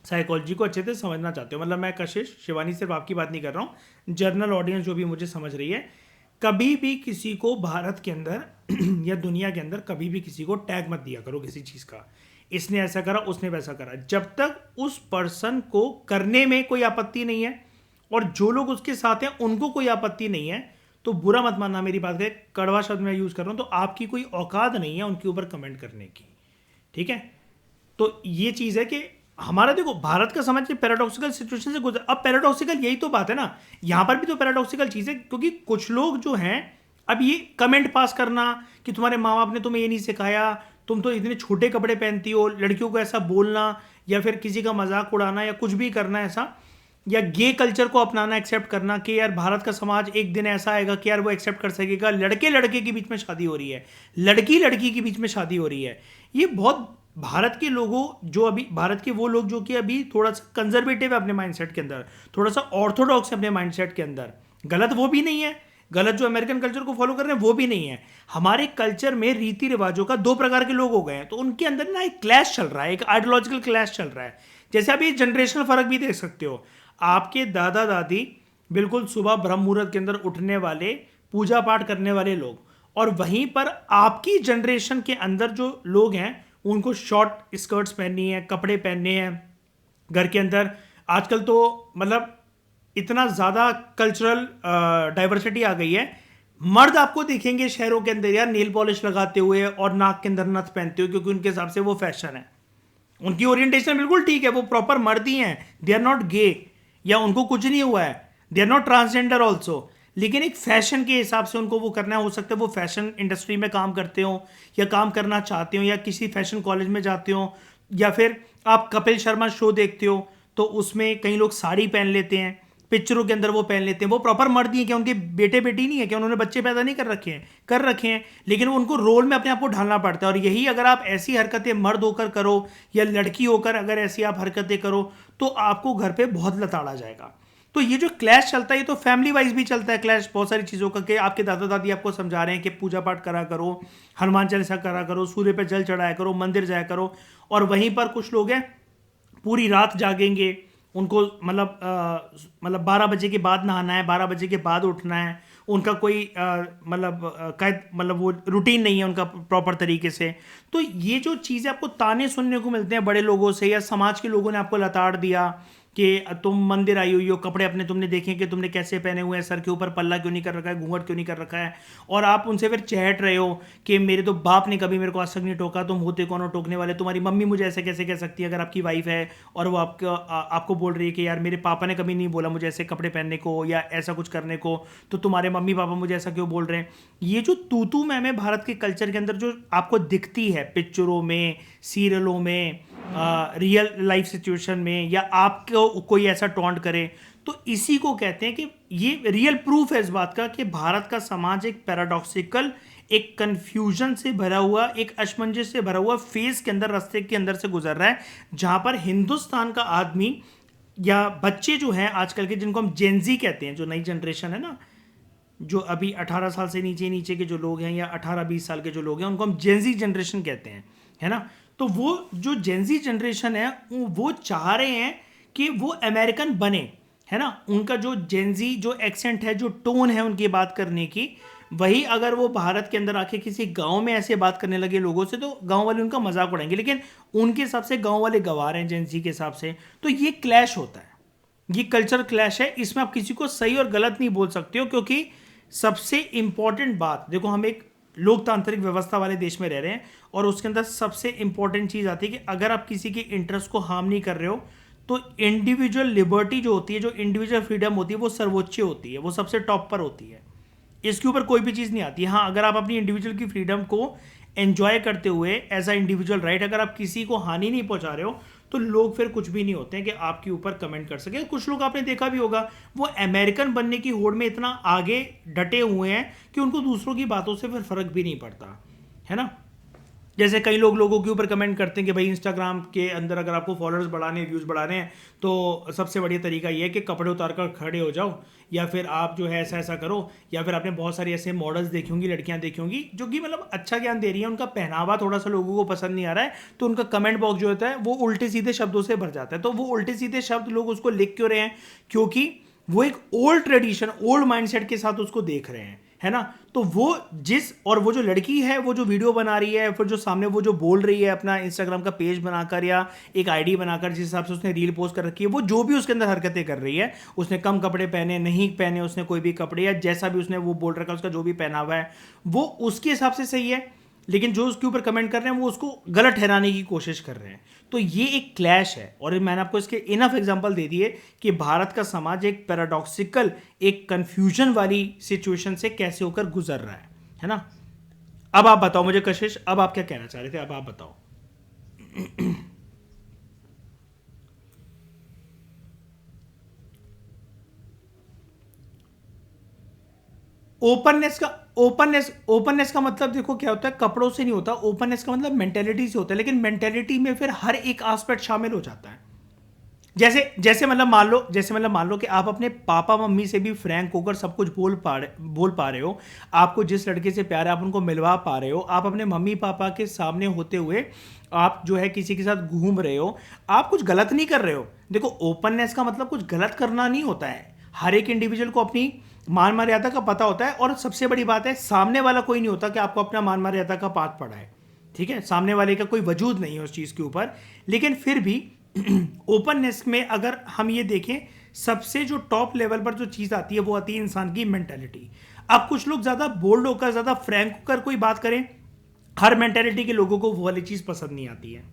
साइकोलॉजी को अच्छे से समझना चाहते हो। मतलब मैं कशिश, शिवानी, सिर्फ आपकी बात नहीं कर रहा हूँ, जनरल ऑडियंस जो भी मुझे समझ रही है, कभी भी किसी को भारत के अंदर या दुनिया के अंदर कभी भी किसी को टैग मत दिया करो किसी चीज़ का, इसने ऐसा करा, उसने वैसा करा। जब तक उस पर्सन को करने में कोई आपत्ति नहीं है और जो लोग उसके साथ हैं उनको कोई आपत्ति नहीं है, तो बुरा मत मानना मेरी बात है, कड़वा शब्द मैं यूज़ कर रहा हूँ, तो आपकी कोई औकात नहीं है उनके ऊपर कमेंट करने की, ठीक है। तो ये चीज़ है कि हमारा देखो भारत का समाज पैराडॉक्सिकल सिचुएशन से गुजर, अब पैराडॉक्सिकल यही तो बात है ना, यहाँ पर भी तो पैराडॉक्सिकल चीज़ है, क्योंकि कुछ लोग जो हैं, अब ये कमेंट पास करना कि तुम्हारे माँ बाप ने तुम्हें ये नहीं सिखाया, तुम तो इतने छोटे कपड़े पहनती हो, लड़कियों को ऐसा बोलना, या फिर किसी का मजाक उड़ाना, या कुछ भी करना ऐसा, या गे कल्चर को अपनाना, एक्सेप्ट करना कि यार भारत का समाज एक दिन ऐसा आएगा कि यार वो एक्सेप्ट कर सकेगा लड़के लड़के के बीच में शादी हो रही है, लड़की लड़की के बीच में शादी हो रही है। ये बहुत भारत के लोगों, जो अभी भारत के वो लोग जो कि अभी थोड़ा सा कंजर्वेटिव है अपने माइंडसेट के अंदर, थोड़ा सा ऑर्थोडॉक्स है अपने माइंडसेट के अंदर, गलत वो भी नहीं है, गलत जो अमेरिकन कल्चर को फॉलो कर रहे हैं वो भी नहीं है। हमारे कल्चर में रीति रिवाजों का दो प्रकार के लोग हो गए हैं, तो उनके अंदर ना एक क्लैश चल रहा है, एक आइडियोलॉजिकल क्लैश चल रहा है। जैसे आप ये जनरेशनल फर्क भी देख सकते हो, आपके दादा दादी बिल्कुल सुबह ब्रह्म मुहूर्त के अंदर उठने वाले, पूजा पाठ करने वाले लोग, और वहीं पर आपकी जनरेशन के अंदर जो लोग हैं उनको शॉर्ट स्कर्ट्स पहननी है, कपड़े पहनने हैं घर के अंदर। आजकल तो मतलब इतना ज़्यादा कल्चरल डाइवर्सिटी आ गई है, मर्द आपको देखेंगे शहरों के अंदर यार नेल पॉलिश लगाते हुए और नाक के अंदर नथ पहनते हुए, क्योंकि उनके हिसाब से वो फैशन है, उनकी ओरिएंटेशन बिल्कुल ठीक है, वो प्रॉपर मर्द ही हैं, दे आर नॉट गे, या उनको कुछ नहीं हुआ है, they are not transgender also, लेकिन एक फैशन के हिसाब से उनको वो करना है। हो सकता है वो फैशन इंडस्ट्री में काम करते हो, या काम करना चाहते हो, या किसी फैशन कॉलेज में जाते हो, या फिर आप कपिल शर्मा शो देखते हो तो उसमें कई लोग साड़ी पहन लेते हैं, पिक्चरों के अंदर वो पहन लेते हैं, वो प्रॉपर मर्द ही है क्या, उनके बेटे बेटी नहीं है क्या, उन्होंने बच्चे पैदा नहीं कर रखे हैं, कर रखे हैं, लेकिन उनको रोल में अपने आप को ढालना पड़ता है। और यही अगर आप ऐसी हरकतें मर्द होकर करो या लड़की होकर अगर ऐसी आप हरकतें करो तो आपको घर पे बहुत लताड़ा जाएगा। तो ये जो क्लैश चलता है ये तो फैमिली वाइज भी चलता है क्लैश बहुत सारी चीज़ों का, कि आपके दादा दादी आपको समझा रहे हैं कि पूजा पाठ करा करो, हनुमान चालीसा करा करो, सूर्य पे जल चढ़ाया करो, मंदिर जाया करो, और वहीं पर कुछ लोग हैं पूरी रात जागेंगे, उनको मतलब 12 बजे के बाद नहाना है, 12 बजे के बाद उठना है, उनका कोई मतलब वो रूटीन नहीं है उनका प्रॉपर तरीके से। तो ये जो चीज़ें आपको ताने सुनने को मिलते हैं बड़े लोगों से या समाज के लोगों ने आपको लताड़ दिया कि तुम मंदिर आई हुई हो, कपड़े अपने तुमने देखे कि तुमने कैसे पहने हुए हैं, सर के ऊपर पल्ला क्यों नहीं कर रखा है, घूंघट क्यों नहीं कर रखा है, और आप उनसे फिर चहट रहे हो कि मेरे तो बाप ने कभी मेरे को आज तक नहीं टोका, तुम होते कौन हो टोकने वाले, तुम्हारी मम्मी मुझे ऐसे कैसे कह सकती है अगर आपकी वाइफ है और वो आपको बोल रही है कि यार मेरे पापा ने कभी नहीं बोला मुझे ऐसे कपड़े पहनने को या ऐसा कुछ करने को, तो तुम्हारे मम्मी पापा मुझे ऐसा क्यों बोल रहे हैं। ये जो तू मैं भारत के कल्चर के अंदर जो आपको दिखती है पिक्चरों में, सीरियलों में, रियल लाइफ सिचुएशन में, या आपको कोई ऐसा टॉन्ट करे, तो इसी को कहते हैं कि ये रियल प्रूफ है इस बात का कि भारत का समाज एक पैराडॉक्सिकल, एक कंफ्यूजन से भरा हुआ, एक असमंजस से भरा हुआ फेज के अंदर, रास्ते के अंदर से गुजर रहा है, जहां पर हिंदुस्तान का आदमी या बच्चे जो हैं आजकल के, जिनको हम जेनजी कहते हैं, जो नई जनरेशन है ना, जो अभी 18 साल से नीचे नीचे के जो लोग हैं या 18-20 साल के जो लोग हैं, उनको हम जेनजी जनरेशन कहते हैं, है ना। तो वो जो जेनजी जनरेशन है वो चाह रहे हैं कि वो अमेरिकन बने, है ना। उनका जो जेनजी जो एक्सेंट है, जो टोन है उनकी बात करने की, वही अगर वो भारत के अंदर आके किसी गांव में ऐसे बात करने लगे लोगों से, तो गांव वाले उनका मजाक उड़ाएंगे, लेकिन उनके हिसाब से गांव वाले गंवार हैं जेनजी के हिसाब से। तो ये क्लैश होता है, ये कल्चर क्लैश है, इसमें आप किसी को सही और गलत नहीं बोल सकते हो, क्योंकि सबसे इंपॉर्टेंट बात देखो, हम एक लोकतांत्रिक व्यवस्था वाले देश में रह रहे हैं और उसके अंदर सबसे इंपॉर्टेंट चीज आती है कि अगर आप किसी के इंटरेस्ट को हार्म नहीं कर रहे हो तो इंडिविजुअल लिबर्टी जो होती है, जो इंडिविजुअल फ्रीडम होती है, वो सर्वोच्च होती है, वो सबसे टॉप पर होती है, इसके ऊपर कोई भी चीज़ नहीं आती। हाँ, अगर आप अपनी इंडिविजुअल की फ्रीडम को एंजॉय करते हुए एज अ इंडिविजुअल राइट, अगर आप किसी को हानि नहीं पहुंचा रहे हो, तो लोग फिर कुछ भी नहीं होते हैं कि आपके ऊपर कमेंट कर सके। कुछ लोग आपने देखा भी होगा, वो अमेरिकन बनने की होड़ में इतना आगे डटे हुए हैं कि उनको दूसरों की बातों से फिर फर्क भी नहीं पड़ता, है ना। जैसे कई लोग लोगों के ऊपर कमेंट करते हैं कि भाई इंस्टाग्राम के अंदर अगर आपको फॉलोअर्स बढ़ाने, व्यूज़ बढ़ाने हैं, तो सबसे बढ़िया तरीका ये है कि कपड़े उतार कर खड़े हो जाओ, या फिर आप जो है ऐसा ऐसा करो, या फिर आपने बहुत सारी ऐसे मॉडल्स देखी होंगी, लड़कियां देखी होंगी जो कि मतलब अच्छा ज्ञान दे रही है, उनका पहनावा थोड़ा सा लोगों को पसंद नहीं आ रहा है, तो उनका कमेंट बॉक्स जो होता है वो उल्टे सीधे शब्दों से भर जाता है। तो वो उल्टे सीधे शब्द लोग उसको लिख क्यों रहे हैं, क्योंकि वो एक ओल्ड ट्रेडिशन, ओल्ड माइंडसेट के साथ उसको देख रहे हैं, है ना। तो वो और वो जो लड़की है वो जो वीडियो बना रही है, फिर जो सामने वो जो बोल रही है अपना इंस्टाग्राम का पेज बनाकर या एक आईडी बनाकर, जिस हिसाब से उसने रील पोस्ट कर रखी है, वो जो भी उसके अंदर हरकतें कर रही है, उसने कम कपड़े पहने, नहीं पहने उसने कोई भी कपड़े, या जैसा भी उसने वो बोल रखा है, उसका जो भी पहना हुआ है वो उसके हिसाब से सही है, लेकिन जो उसके ऊपर कमेंट कर रहे हैं वो उसको गलत ठहराने की कोशिश कर रहे हैं। तो ये एक क्लैश है, और मैंने आपको इसके इनफ एग्जांपल दे दिए कि भारत का समाज एक पैराडॉक्सिकल, एक कंफ्यूजन वाली सिचुएशन से कैसे होकर गुजर रहा है ना। अब आप बताओ मुझे कशिश, अब आप क्या कहना चाह रहे थे, अब आप बताओ। ओपननेस का मतलब देखो क्या होता है, कपड़ों से नहीं होता। ओपननेस का मतलब मेंटेलिटी से होता है, लेकिन मेंटेलिटी में फिर हर एक एस्पेक्ट शामिल हो जाता है। जैसे जैसे मतलब मान लो कि आप अपने पापा मम्मी से भी फ्रैंक होकर सब कुछ बोल पा रहे हो, आपको जिस लड़के से प्यार है आप उनको मिलवा पा रहे हो, आप अपने मम्मी पापा के सामने होते हुए आप जो है किसी के साथ घूम रहे हो, आप कुछ गलत नहीं कर रहे हो। देखो, ओपननेस का मतलब कुछ गलत करना नहीं होता है, हर एक इंडिविजुअल को अपनी मान मर्यादा का पता होता है, और सबसे बड़ी बात है सामने वाला कोई नहीं होता कि आपको अपना मान मर्यादा का पाठ पढ़ाए, ठीक है। सामने वाले का कोई वजूद नहीं है उस चीज़ के ऊपर, लेकिन फिर भी ओपननेस में अगर हम ये देखें, सबसे जो टॉप लेवल पर जो चीज़ आती है वो आती है इंसान की मेंटेलिटी। अब कुछ लोग ज़्यादा बोल्ड होकर, ज़्यादा फ्रैंक होकर कोई बात करें, हर मेंटेलिटी के लोगों को वो वाली चीज़ पसंद नहीं आती है।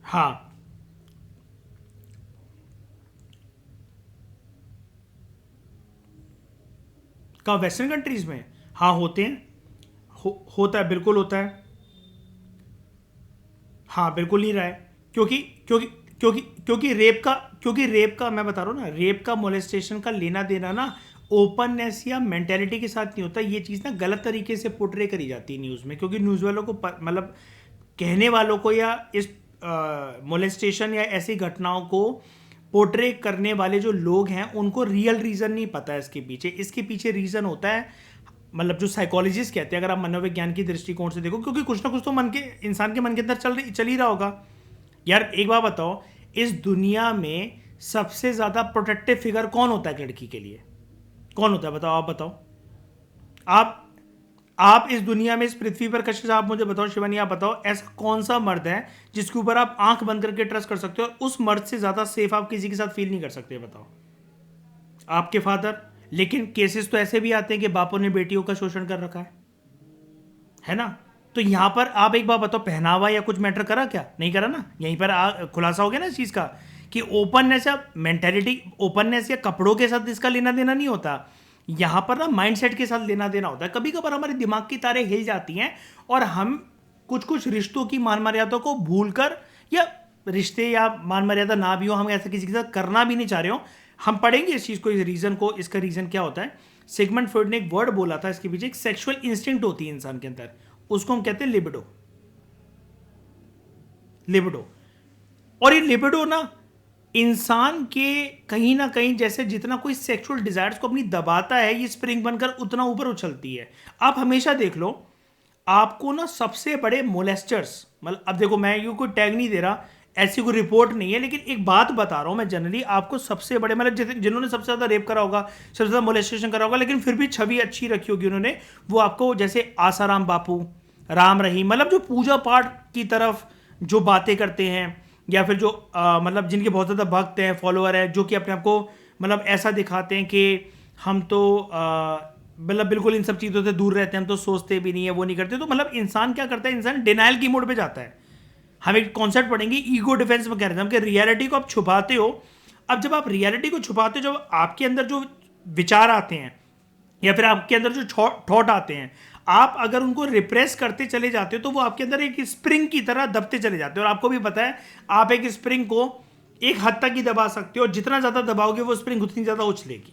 हाँ, कहाँ, वेस्टर्न कंट्रीज में? हाँ होते हैं, होता है, बिल्कुल होता है। हाँ बिल्कुल नहीं रहा है, क्योंकि क्योंकि क्योंकि रेप का मैं बता रहा हूँ ना, रेप का मोलेस्टेशन का लेना देना ना ओपननेस या मेंटेलिटी के साथ नहीं होता। ये चीज़ ना गलत तरीके से पोर्ट्रे करी जाती है न्यूज़ में, क्योंकि न्यूज़ वालों को मतलब कहने वालों को या इस मोलेस्टेशन या ऐसी घटनाओं को पोर्ट्रे करने वाले जो लोग हैं उनको रियल रीज़न नहीं पता है इसके पीछे रीज़न होता है, मतलब जो साइकोलॉजिस्ट कहते हैं, अगर आप मनोविज्ञान की दृष्टिकोण से देखो, क्योंकि कुछ ना कुछ तो मन के इंसान के मन के अंदर चल ही रहा होगा। यार एक बात बताओ, इस दुनिया में सबसे ज्यादा प्रोटेक्टिव फिगर कौन होता है लड़की के लिए? कौन होता है बताओ, आप बताओ। आप आप इस दुनिया में, इस पृथ्वी पर कशिश, आप मुझे बताओ, शिवानी आप बताओ, ऐसा कौन सा मर्द है जिसके ऊपर आप आंख बंद करके ट्रस्ट कर सकते हो और उस मर्द से ज्यादा सेफ आप किसी के साथ फील नहीं कर सकते? बताओ। आपके फादर। लेकिन केसेस तो ऐसे भी आते हैं कि बापों ने बेटियों का शोषण कर रखा है ना? तो यहां पर आप एक बात बताओ, पहनावा या कुछ मैटर करा क्या? नहीं करा ना। यहीं पर खुलासा हो गया ना इस चीज का कि ओपननेस या मेंटेलिटी, ओपननेस या कपड़ों के साथ इसका लेना देना नहीं होता। यहां पर ना माइंडसेट के साथ लेना देना होता है। कभी कभार हमारे दिमाग की तारें हिल जाती हैं और हम कुछ कुछ रिश्तों की मान मर्यादा को भूलकर, या रिश्ते या मान मर्यादा ना भी हो, हम ऐसा किसी के साथ करना भी नहीं चाह रहे हो, हम पढ़ेंगे इस चीज को, इस रीजन को। इसका रीजन क्या होता है? सिगमंड फ्रॉइड ने एक वर्ड बोला था इसके पीछे, एक सेक्सुअल इंस्टिंक्ट होती है इंसान के अंदर, उसको हम कहते हैं लिबिडो। लिबिडो। और ये लिबिडो ना इंसान के कहीं ना कहीं, जैसे जितना कोई सेक्सुअल डिजायर्स को अपनी दबाता है, ये स्प्रिंग बनकर उतना ऊपर उछलती है। आप हमेशा देख लो, आपको ना सबसे बड़े मोलेस्टर्स, मतलब अब देखो मैं ये कोई टैग नहीं दे रहा, ऐसी कोई रिपोर्ट नहीं है, लेकिन एक बात बता रहा हूं मैं जनरली, आपको सबसे बड़े, मतलब जिन्होंने सबसे ज्यादा रेप करा होगा, सबसे ज्यादा मोलेस्टेशन करा होगा, लेकिन फिर भी छवि अच्छी रखी होगी उन्होंने, वो आपको जैसे आसाराम बापू, राम रहीम, मतलब जो पूजा पाठ की तरफ जो बातें करते हैं, या फिर जो मतलब जिनके बहुत ज़्यादा भक्त हैं, फॉलोअर हैं, जो कि अपने आप को मतलब ऐसा दिखाते हैं कि हम तो मतलब बिल्कुल इन सब चीज़ों से दूर रहते हैं, हम तो सोचते भी नहीं है, वो नहीं करते। तो मतलब इंसान क्या करता है? इंसान डिनाइल की मोड पे जाता है। हम एक कॉन्सेप्ट पढ़ेंगे ईगो डिफेंस में, कह रहे थे हम कि रियलिटी को आप छुपाते हो। अब जब आप रियलिटी को छुपाते हो, जब आपके अंदर जो विचार आते हैं या फिर आपके अंदर जो थॉट आते हैं, आप अगर उनको रिप्रेस करते चले जाते हो तो वो आपके अंदर एक स्प्रिंग की तरह दबते चले जाते हो। और आपको भी पता है, आप एक स्प्रिंग को एक हद तक ही दबा सकते हो, और जितना ज्यादा दबाओगे वो स्प्रिंग उतनी ज्यादा उछलेगी।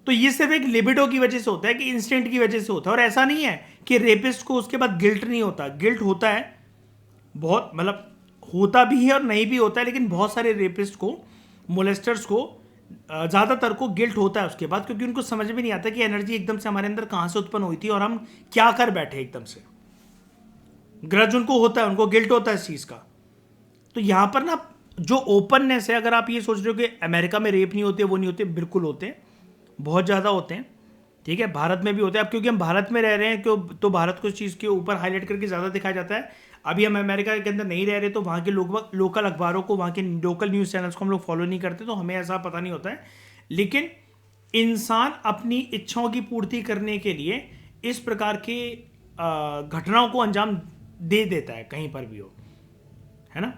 तो ये सिर्फ एक लिबिडो की वजह से होता है, कि इंस्टेंट की वजह से होता है। और ऐसा नहीं है कि रेपिस्ट को उसके बाद गिल्ट नहीं होता, गिल्ट होता है बहुत, मतलब होता भी है और नहीं भी होता है, लेकिन बहुत सारे रेपिस्ट को, मोलेस्टर्स को, ज़्यादातर को गिल्ट होता है उसके बाद, क्योंकि उनको समझ में नहीं आता कि एनर्जी एकदम से हमारे अंदर कहाँ से उत्पन्न हुई थी और हम क्या कर बैठे एकदम से। ग्रज उनको होता है, उनको गिल्ट होता है इस चीज़ का। तो यहाँ पर ना जो ओपननेस है, अगर आप ये सोच रहे हो कि अमेरिका में रेप नहीं होते, वो नहीं होते, बिल्कुल होते हैं, बहुत ज़्यादा होते हैं, ठीक है, भारत में भी होते हैं। अब क्योंकि हम भारत में रह रहे हैं, क्यों तो भारत को इस चीज़ के ऊपर हाईलाइट करके ज़्यादा दिखाया जाता है। अभी हम अमेरिका के अंदर नहीं रह रहे, तो वहाँ के लोकल अखबारों को, वहाँ के लोकल न्यूज़ चैनल्स को हम लोग फॉलो नहीं करते, तो हमें ऐसा पता नहीं होता है। लेकिन इंसान अपनी इच्छाओं की पूर्ति करने के लिए इस प्रकार के घटनाओं को अंजाम दे देता है, कहीं पर भी हो, है ना।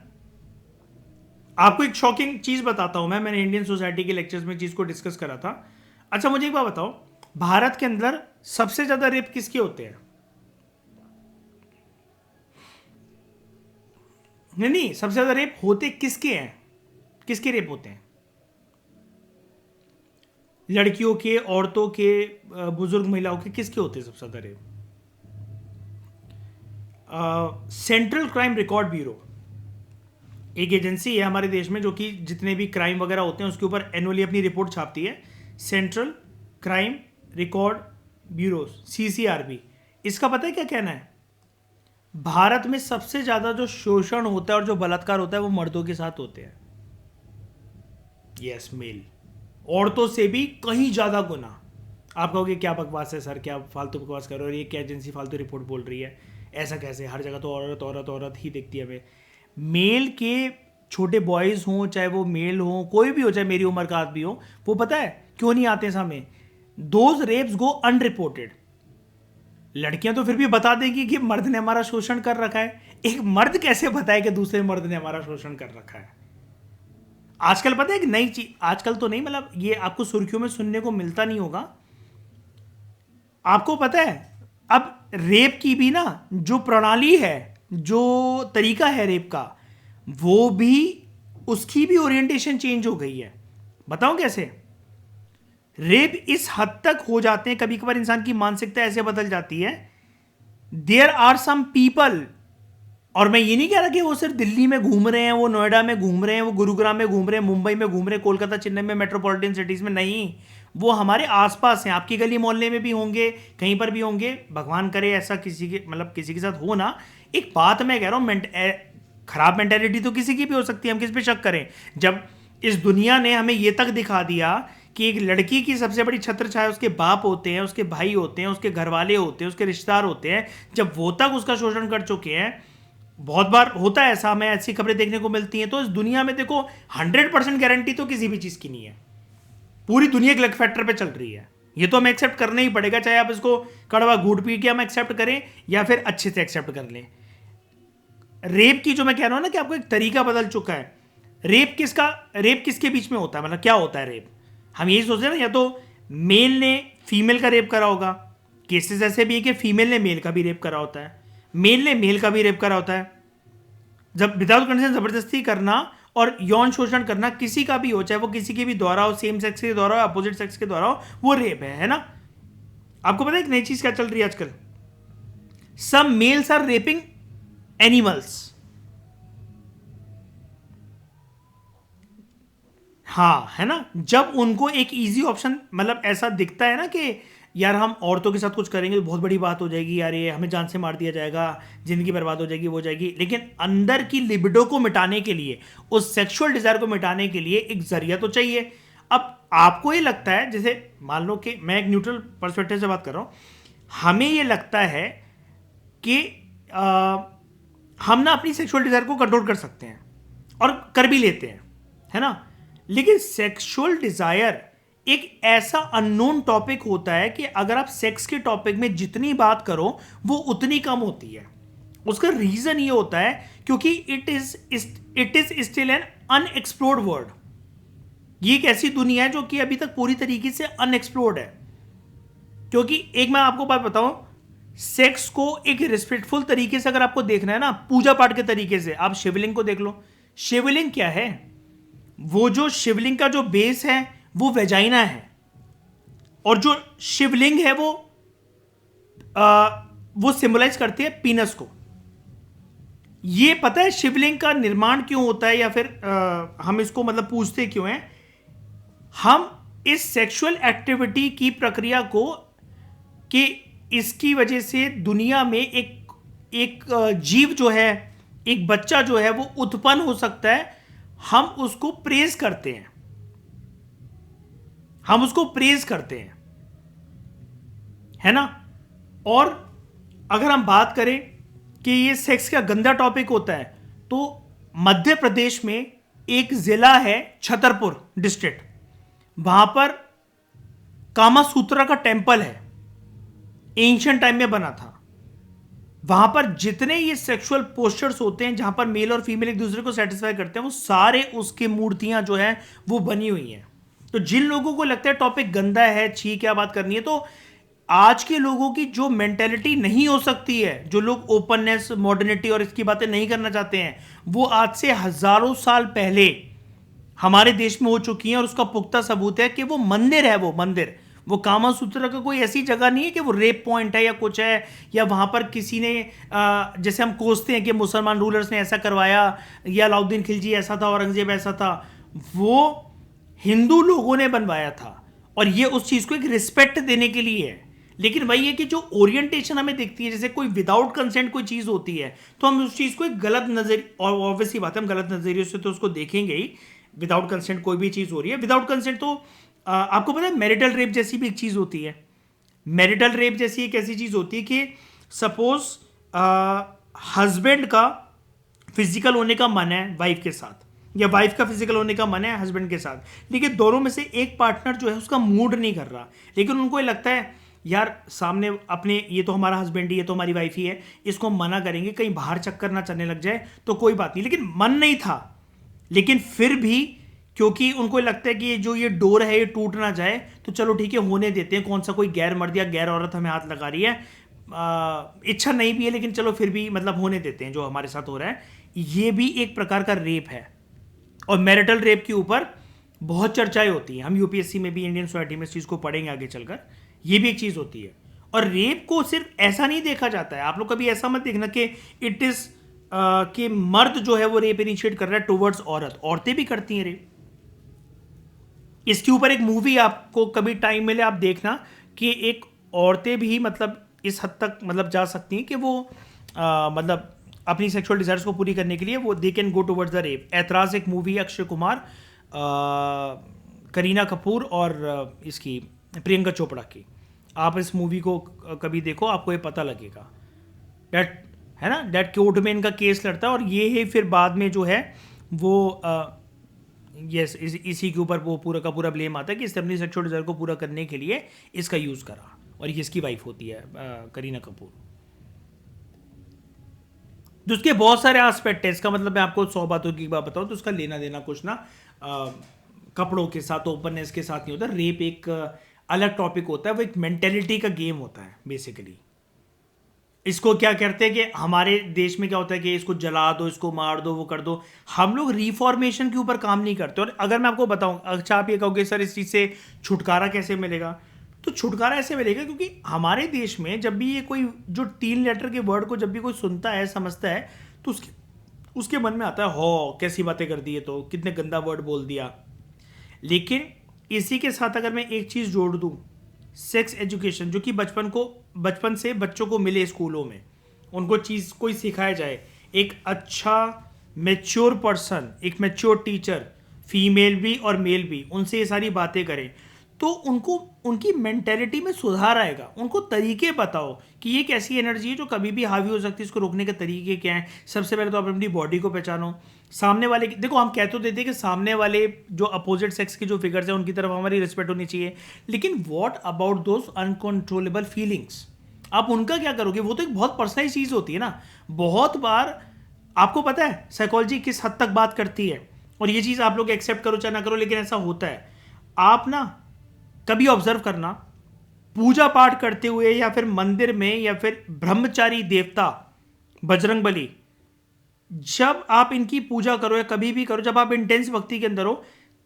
आपको एक शॉकिंग चीज़ बताता हूँ मैंने इंडियन सोसाइटी के लेक्चर्स में चीज़ को डिस्कस करा था। अच्छा मुझे एक बात बताओ, भारत के अंदर सबसे ज़्यादा रेप किसके होते हैं? नहीं, सबसे ज्यादा रेप होते किसके हैं? किसके रेप होते हैं? लड़कियों के, औरतों के, बुजुर्ग महिलाओं के, किसके होते हैं सबसे ज्यादा rape? Central crime record bureau एक एजेंसी है हमारे देश में, जो कि जितने भी क्राइम वगैरह होते हैं उसके ऊपर एनुअली अपनी रिपोर्ट छापती है। Central crime record bureau, CCRB। इसका पता है क्या कहना है? भारत में सबसे ज्यादा जो शोषण होता है और जो बलात्कार होता है वो मर्दों के साथ होते हैं। Yes, male. औरतों से भी कहीं ज्यादा गुना। आप कहोगे क्या बकवास है सर, क्या फालतू बकवास कर रहे हो, और ये क्या एजेंसी फालतू रिपोर्ट बोल रही है, ऐसा कैसे? हर जगह तो औरत औरत औरत ही दिखती है हमें। मेल के छोटे बॉयज हों, चाहे वो मेल हो, कोई भी हो, चाहे मेरी उम्र का आदमी हो, वो पता है क्यों नहीं आते सामने? Those rapes go unreported. लड़कियां तो फिर भी बता देंगी कि मर्द ने हमारा शोषण कर रखा है। एक मर्द कैसे बताए कि दूसरे मर्द ने हमारा शोषण कर रखा है? आजकल पता है कि नई चीज, आजकल तो नहीं, मतलब ये आपको सुर्खियों में सुनने को मिलता नहीं होगा। आपको पता है अब रेप की भी ना जो प्रणाली है जो तरीका है रेप का, वो भी, उसकी भी ओरिएंटेशन चेंज हो गई है। बताऊं कैसे? रेप इस हद तक हो जाते हैं, कभी कभार इंसान की मानसिकता ऐसे बदल जाती है। देयर आर सम पीपल, और मैं ये नहीं कह रहा कि वो सिर्फ दिल्ली में घूम रहे हैं, वो नोएडा में घूम रहे हैं, वो गुरुग्राम में घूम रहे हैं, मुंबई में घूम रहे हैं, कोलकाता चेन्नई में, मेट्रोपॉलिटन सिटीज में, नहीं, वो हमारे आसपास हैं, आपकी गली मोहल्ले में भी होंगे, कहीं पर भी होंगे। भगवान करे ऐसा किसी के, मतलब किसी के साथ हो ना। एक बात मैं कह रहा हूं, खराब मेंटेलिटी तो किसी की भी हो सकती है, हम किस पे शक करें? जब इस दुनिया ने हमें ये तक दिखा दिया कि एक लड़की की सबसे बड़ी छत्र छाया उसके बाप होते हैं, उसके भाई होते हैं, उसके घर वाले होते हैं, उसके रिश्तेदार होते हैं, जब वो तक उसका शोषण कर चुके हैं, बहुत बार होता है ऐसा, हमें ऐसी खबरें देखने को मिलती हैं। तो इस दुनिया में देखो 100% गारंटी तो किसी भी चीज की नहीं है। पूरी दुनिया एक लक फैक्टर पे चल रही है, ये तो हमें एक्सेप्ट करना ही पड़ेगा, चाहे आप इसको कड़वा घूट पी के हम एक्सेप्ट करें या फिर अच्छे से एक्सेप्ट कर लें। रेप की जो मैं कह रहा हूं ना कि आपको एक तरीका बदल चुका है। रेप किसके बीच में होता है, मतलब क्या होता है रेप? हम यही सोच रहे हैं ना, या तो मेल ने फीमेल का रेप करा होगा, केसेस ऐसे भी है कि फीमेल ने मेल का भी रेप करा होता है, मेल ने मेल का भी रेप करा होता है। जब विदाउट कंसेंट जबरदस्ती करना और यौन शोषण करना किसी का भी हो, चाहे वो किसी के भी द्वारा हो, सेम सेक्स के द्वारा हो, अपोजिट सेक्स के द्वारा हो, वो रेप है ना? आपको पता है एक नई चीज क्या चल रही है आजकल? सम मेल्स आर रेपिंग एनिमल्स। हाँ, है ना? जब उनको एक इजी ऑप्शन, मतलब ऐसा दिखता है ना कि यार हम औरतों के साथ कुछ करेंगे तो बहुत बड़ी बात हो जाएगी, यार ये हमें जान से मार दिया जाएगा, जिंदगी बर्बाद हो जाएगी, वो हो जाएगी। लेकिन अंदर की लिबिडो को मिटाने के लिए, उस सेक्सुअल डिजायर को मिटाने के लिए एक जरिया तो चाहिए। अब आपको ये लगता है, जैसे मान लो कि मैं एक न्यूट्रल पर्सपेक्टिव से बात कर रहा हूँ, हमें ये लगता है कि हम ना अपनी सेक्सुअल डिजायर को कंट्रोल कर सकते हैं और कर भी लेते हैं, है ना? लेकिन सेक्सुअल डिजायर एक ऐसा अननोन टॉपिक होता है कि अगर आप सेक्स के टॉपिक में जितनी बात करो वो उतनी कम होती है। उसका रीजन ये होता है क्योंकि it is still an unexplored world. ये एक ऐसी दुनिया है जो कि अभी तक पूरी तरीके से अनएक्सप्लोर्ड है। क्योंकि एक मैं आपको बात बताऊं, सेक्स को एक रिस्पेक्टफुल तरीके से अगर आपको देखना है ना, पूजा पाठ के तरीके से, आप शिवलिंग को देख लो। शिवलिंग क्या है? वो जो शिवलिंग का जो बेस है वो वेजाइना है, और जो शिवलिंग है वो सिंबलाइज करती है पीनस को। ये पता है शिवलिंग का निर्माण क्यों होता है, या फिर हम इसको मतलब पूछते क्यों हैं? हम इस सेक्सुअल एक्टिविटी की प्रक्रिया को, कि इसकी वजह से दुनिया में एक जीव जो है, एक बच्चा जो है वो उत्पन्न हो सकता है, हम उसको प्रेज करते हैं, हम उसको प्रेज करते हैं, है ना? और अगर हम बात करें कि ये सेक्स का गंदा टॉपिक होता है, तो मध्य प्रदेश में एक जिला है छतरपुर डिस्ट्रिक्ट, वहां पर कामासूत्रा का टेंपल है, एंशिएंट टाइम में बना था। वहां पर जितने ये सेक्सुअल पोस्चर्स होते हैं जहां पर मेल और फीमेल एक दूसरे को सेटिस्फाई करते हैं, वो सारे उसकी मूर्तियां जो हैं वो बनी हुई हैं। तो जिन लोगों को लगता है टॉपिक गंदा है, छी क्या बात करनी है, तो आज के लोगों की जो मेंटेलिटी नहीं हो सकती है, जो लोग ओपननेस, मॉडर्निटी और इसकी बातें नहीं करना चाहते हैं, वो आज से हजारों साल पहले हमारे देश में हो चुकी हैं। और उसका पुख्ता सबूत है कि वो मंदिर है, वो मंदिर, वो कामा सूत्र का कोई ऐसी जगह नहीं है कि वो रेप पॉइंट है या कुछ है, या वहां पर किसी ने जैसे हम कोसते हैं कि मुसलमान रूलर्स ने ऐसा करवाया, या अलाउद्दीन खिलजी ऐसा था, औरंगजेब ऐसा था। वो हिंदू लोगों ने बनवाया था, और ये उस चीज को एक रिस्पेक्ट देने के लिए है। लेकिन वही है कि जो ओरिएंटेशन हमें दिखती है, जैसे कोई विदाउट कंसेंट कोई चीज होती है, तो हम उस चीज को एक गलत नजर, और ऑब्वियसली बात है हम गलत नजरिए से तो उसको देखेंगे ही। विदाउट कंसेंट कोई भी चीज हो रही है, विदाउट कंसेंट तो आपको पता है मैरिटल रेप जैसी भी एक चीज होती है। मैरिटल रेप जैसी एक ऐसी चीज होती है कि सपोज हस्बैंड का फिजिकल होने का मन है वाइफ के साथ, या वाइफ का फिजिकल होने का मन है हस्बैंड के साथ, लेकिन दोनों में से एक पार्टनर जो है उसका मूड नहीं कर रहा, लेकिन उनको ये लगता है यार सामने अपने, ये तो हमारा हस्बैंड ही, ये तो हमारी वाइफ ही है, इसको हम मना करेंगे कहीं बाहर चक्कर ना चलने लग जाए तो कोई बात नहीं। लेकिन मन नहीं था, लेकिन फिर भी क्योंकि उनको लगता है कि ये जो ये डोर है ये टूट ना जाए, तो चलो ठीक है होने देते हैं, कौन सा कोई गैर मर्द या गैर औरत हमें हाथ लगा रही है, इच्छा नहीं भी है, लेकिन चलो फिर भी मतलब होने देते हैं जो हमारे साथ हो रहा है, ये भी एक प्रकार का रेप है। और मैरिटल रेप के ऊपर बहुत चर्चाएं होती हैं, हम यूपीएससी में भी, इंडियन सोसाइटी में इस चीज़ को पढ़ेंगे आगे चलकर। ये भी एक चीज़ होती है। और रेप को सिर्फ ऐसा नहीं देखा जाता है, आप लोग कभी ऐसा मत देखना कि इट इज़ कि मर्द जो है वो रेप इनिशिएट कर रहा है टुवर्ड्स औरत, औरतें भी करती हैं रेप। इसके ऊपर एक मूवी आपको कभी टाइम मिले आप देखना, कि एक औरतें भी मतलब इस हद तक मतलब जा सकती हैं कि वो मतलब अपनी सेक्सुअल डिजायर्स को पूरी करने के लिए वो they can go towards the rape. ऐतराज एक मूवी है, अक्षय कुमार, करीना कपूर और इसकी प्रियंका चोपड़ा की। आप इस मूवी को कभी देखो, आपको ये पता लगेगा। डेट है ना, डेट कोर्ट में इनका केस लड़ता है, और ये है फिर बाद में जो है वो यस इसी के ऊपर वो पूरा का पूरा ब्लेम आता है कि इसने अपनी सेक्सुअल डिजायर को पूरा करने के लिए इसका यूज़ करा। और ये इसकी वाइफ होती है करीना कपूर। तो उसके बहुत सारे एस्पेक्ट है। इसका मतलब मैं आपको 100 बातों की बात बताऊं तो उसका लेना देना कुछ ना कपड़ों के साथ, ओपननेस के साथ नहीं होता। रेप एक अलग टॉपिक होता है, वो एक मेंटेलिटी का गेम होता है बेसिकली। इसको क्या कहते हैं कि हमारे देश में क्या होता है कि इसको जला दो, इसको मार दो, वो कर दो। हम लोग रिफॉर्मेशन के ऊपर काम नहीं करते। और अगर मैं आपको बताऊं, अच्छा आप ये कहोगे सर इस चीज़ से छुटकारा कैसे मिलेगा, तो छुटकारा ऐसे मिलेगा क्योंकि हमारे देश में जब भी ये कोई जो 3 लेटर के वर्ड को जब भी कोई सुनता है, समझता है, तो उसके मन में आता है हो कैसी बातें कर दी है, तो कितने गंदा वर्ड बोल दिया। लेकिन इसी के साथ अगर मैं एक चीज़ जोड़ दूं, सेक्स एजुकेशन, जो कि बचपन से बच्चों को मिले स्कूलों में, उनको चीज़ कोई सिखाया जाए। एक अच्छा मैच्योर पर्सन, एक मैच्योर टीचर, फीमेल भी और मेल भी, उनसे ये सारी बातें करें तो उनको उनकी मेंटेलिटी में सुधार आएगा। उनको तरीके बताओ कि ये कैसी एनर्जी है जो कभी भी हावी हो सकती है, इसको रोकने के तरीके क्या हैं। सबसे पहले तो आप अपनी बॉडी को पहचानो। सामने वाले की देखो, हम कह तो देते हैं कि सामने वाले जो अपोजिट सेक्स के जो फिगर्स हैं उनकी तरफ हमारी रिस्पेक्ट होनी चाहिए, लेकिन what about those uncontrollable feelings, आप उनका क्या करोगे? वो तो एक बहुत पर्सनल चीज़ होती है ना। बहुत बार आपको पता है साइकोलॉजी किस हद तक बात करती है, और ये चीज़ आप लोग एक्सेप्ट करो चाहे ना करो, लेकिन ऐसा होता है। आप ना कभी ऑब्जर्व करना, पूजा पाठ करते हुए या फिर मंदिर में या फिर ब्रह्मचारी देवता बजरंगबली, जब आप इनकी पूजा करो या कभी भी करो, जब आप इंटेंस भक्ति के अंदर हो,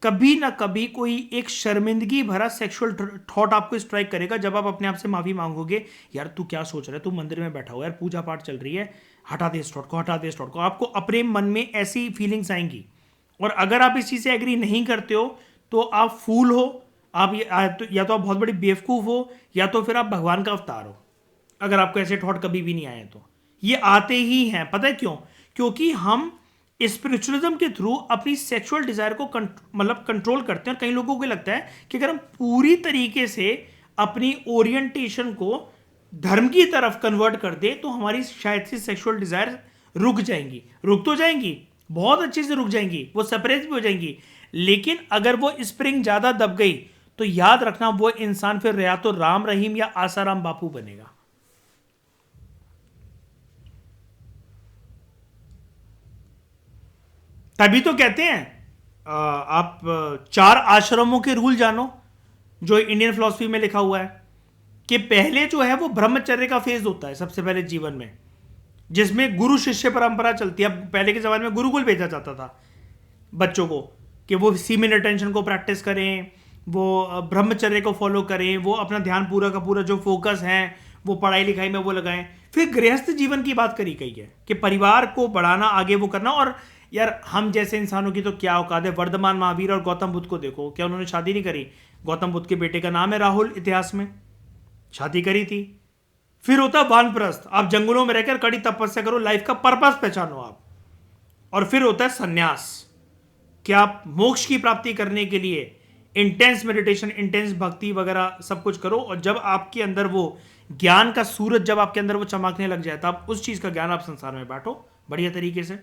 कभी ना कभी कोई एक शर्मिंदगी भरा सेक्सुअल थॉट आपको स्ट्राइक करेगा। जब आप अपने आप से माफी मांगोगे, यार तू क्या सोच रहा है, तू मंदिर में बैठा हो, यार पूजा पाठ चल रही है, हटा दे इस थॉट को, हटा दे इस थॉट को। आपको अपने मन में ऐसी फीलिंग्स आएंगी। और अगर आप इस चीज़ से एग्री नहीं करते हो तो आप फूल हो, आप या तो आप बहुत बड़ी बेवकूफ़ हो, या तो फिर आप भगवान का अवतार हो। अगर आपको ऐसे थॉट कभी भी नहीं आए तो ये आते ही हैं। पता है क्यों? क्योंकि हम स्पिरिचुअलिज्म के थ्रू अपनी सेक्सुअल डिजायर को मतलब कंट्रोल करते हैं। और कई लोगों को लगता है कि अगर हम पूरी तरीके से अपनी ओरिएंटेशन को धर्म की तरफ कन्वर्ट कर दे तो हमारी शायद से सेक्सुअल डिजायर रुक जाएंगी। रुक तो जाएंगी, बहुत अच्छे से रुक जाएंगी, वो सप्रेस भी हो जाएंगी, लेकिन अगर वो स्प्रिंग ज्यादा दब गई तो याद रखना वो इंसान फिर या तो राम रहीम या आसाराम बापू बनेगा। तभी तो कहते हैं आप 4 आश्रमों के रूल जानो, जो इंडियन फिलॉसफी में लिखा हुआ है कि पहले जो है वो ब्रह्मचर्य का फेज होता है सबसे पहले जीवन में, जिसमें गुरु शिष्य परंपरा चलती है। अब पहले के जमाने में गुरुकुल भेजा जाता था बच्चों को कि वो सीमेन अटेंशन को प्रैक्टिस करें, वो ब्रह्मचर्य को फॉलो करें, वो अपना ध्यान पूरा का पूरा जो फोकस है वो पढ़ाई लिखाई में वो लगाएं। फिर गृहस्थ जीवन की बात करी गई है कि परिवार को बढ़ाना, आगे वो करना। और यार हम जैसे इंसानों की तो क्या औकात है। वर्धमान महावीर और गौतम बुद्ध को देखो, क्या उन्होंने शादी नहीं करी? गौतम बुद्ध के बेटे का नाम है राहुल, इतिहास में शादी करी थी। फिर होता है वानप्रस्थ, आप जंगलों में रहकर कड़ी तपस्या करो, लाइफ का पर्पस पहचानो आप। और फिर होता है सन्यास, कि आप मोक्ष की प्राप्ति करने के लिए इंटेंस मेडिटेशन, इंटेंस भक्ति वगैरह सब कुछ करो। और जब आपके अंदर वो ज्ञान का सूरज जब आपके अंदर वो चमकने लग जाए, तब उस चीज का ज्ञान आप संसार में बांटो बढ़िया तरीके से।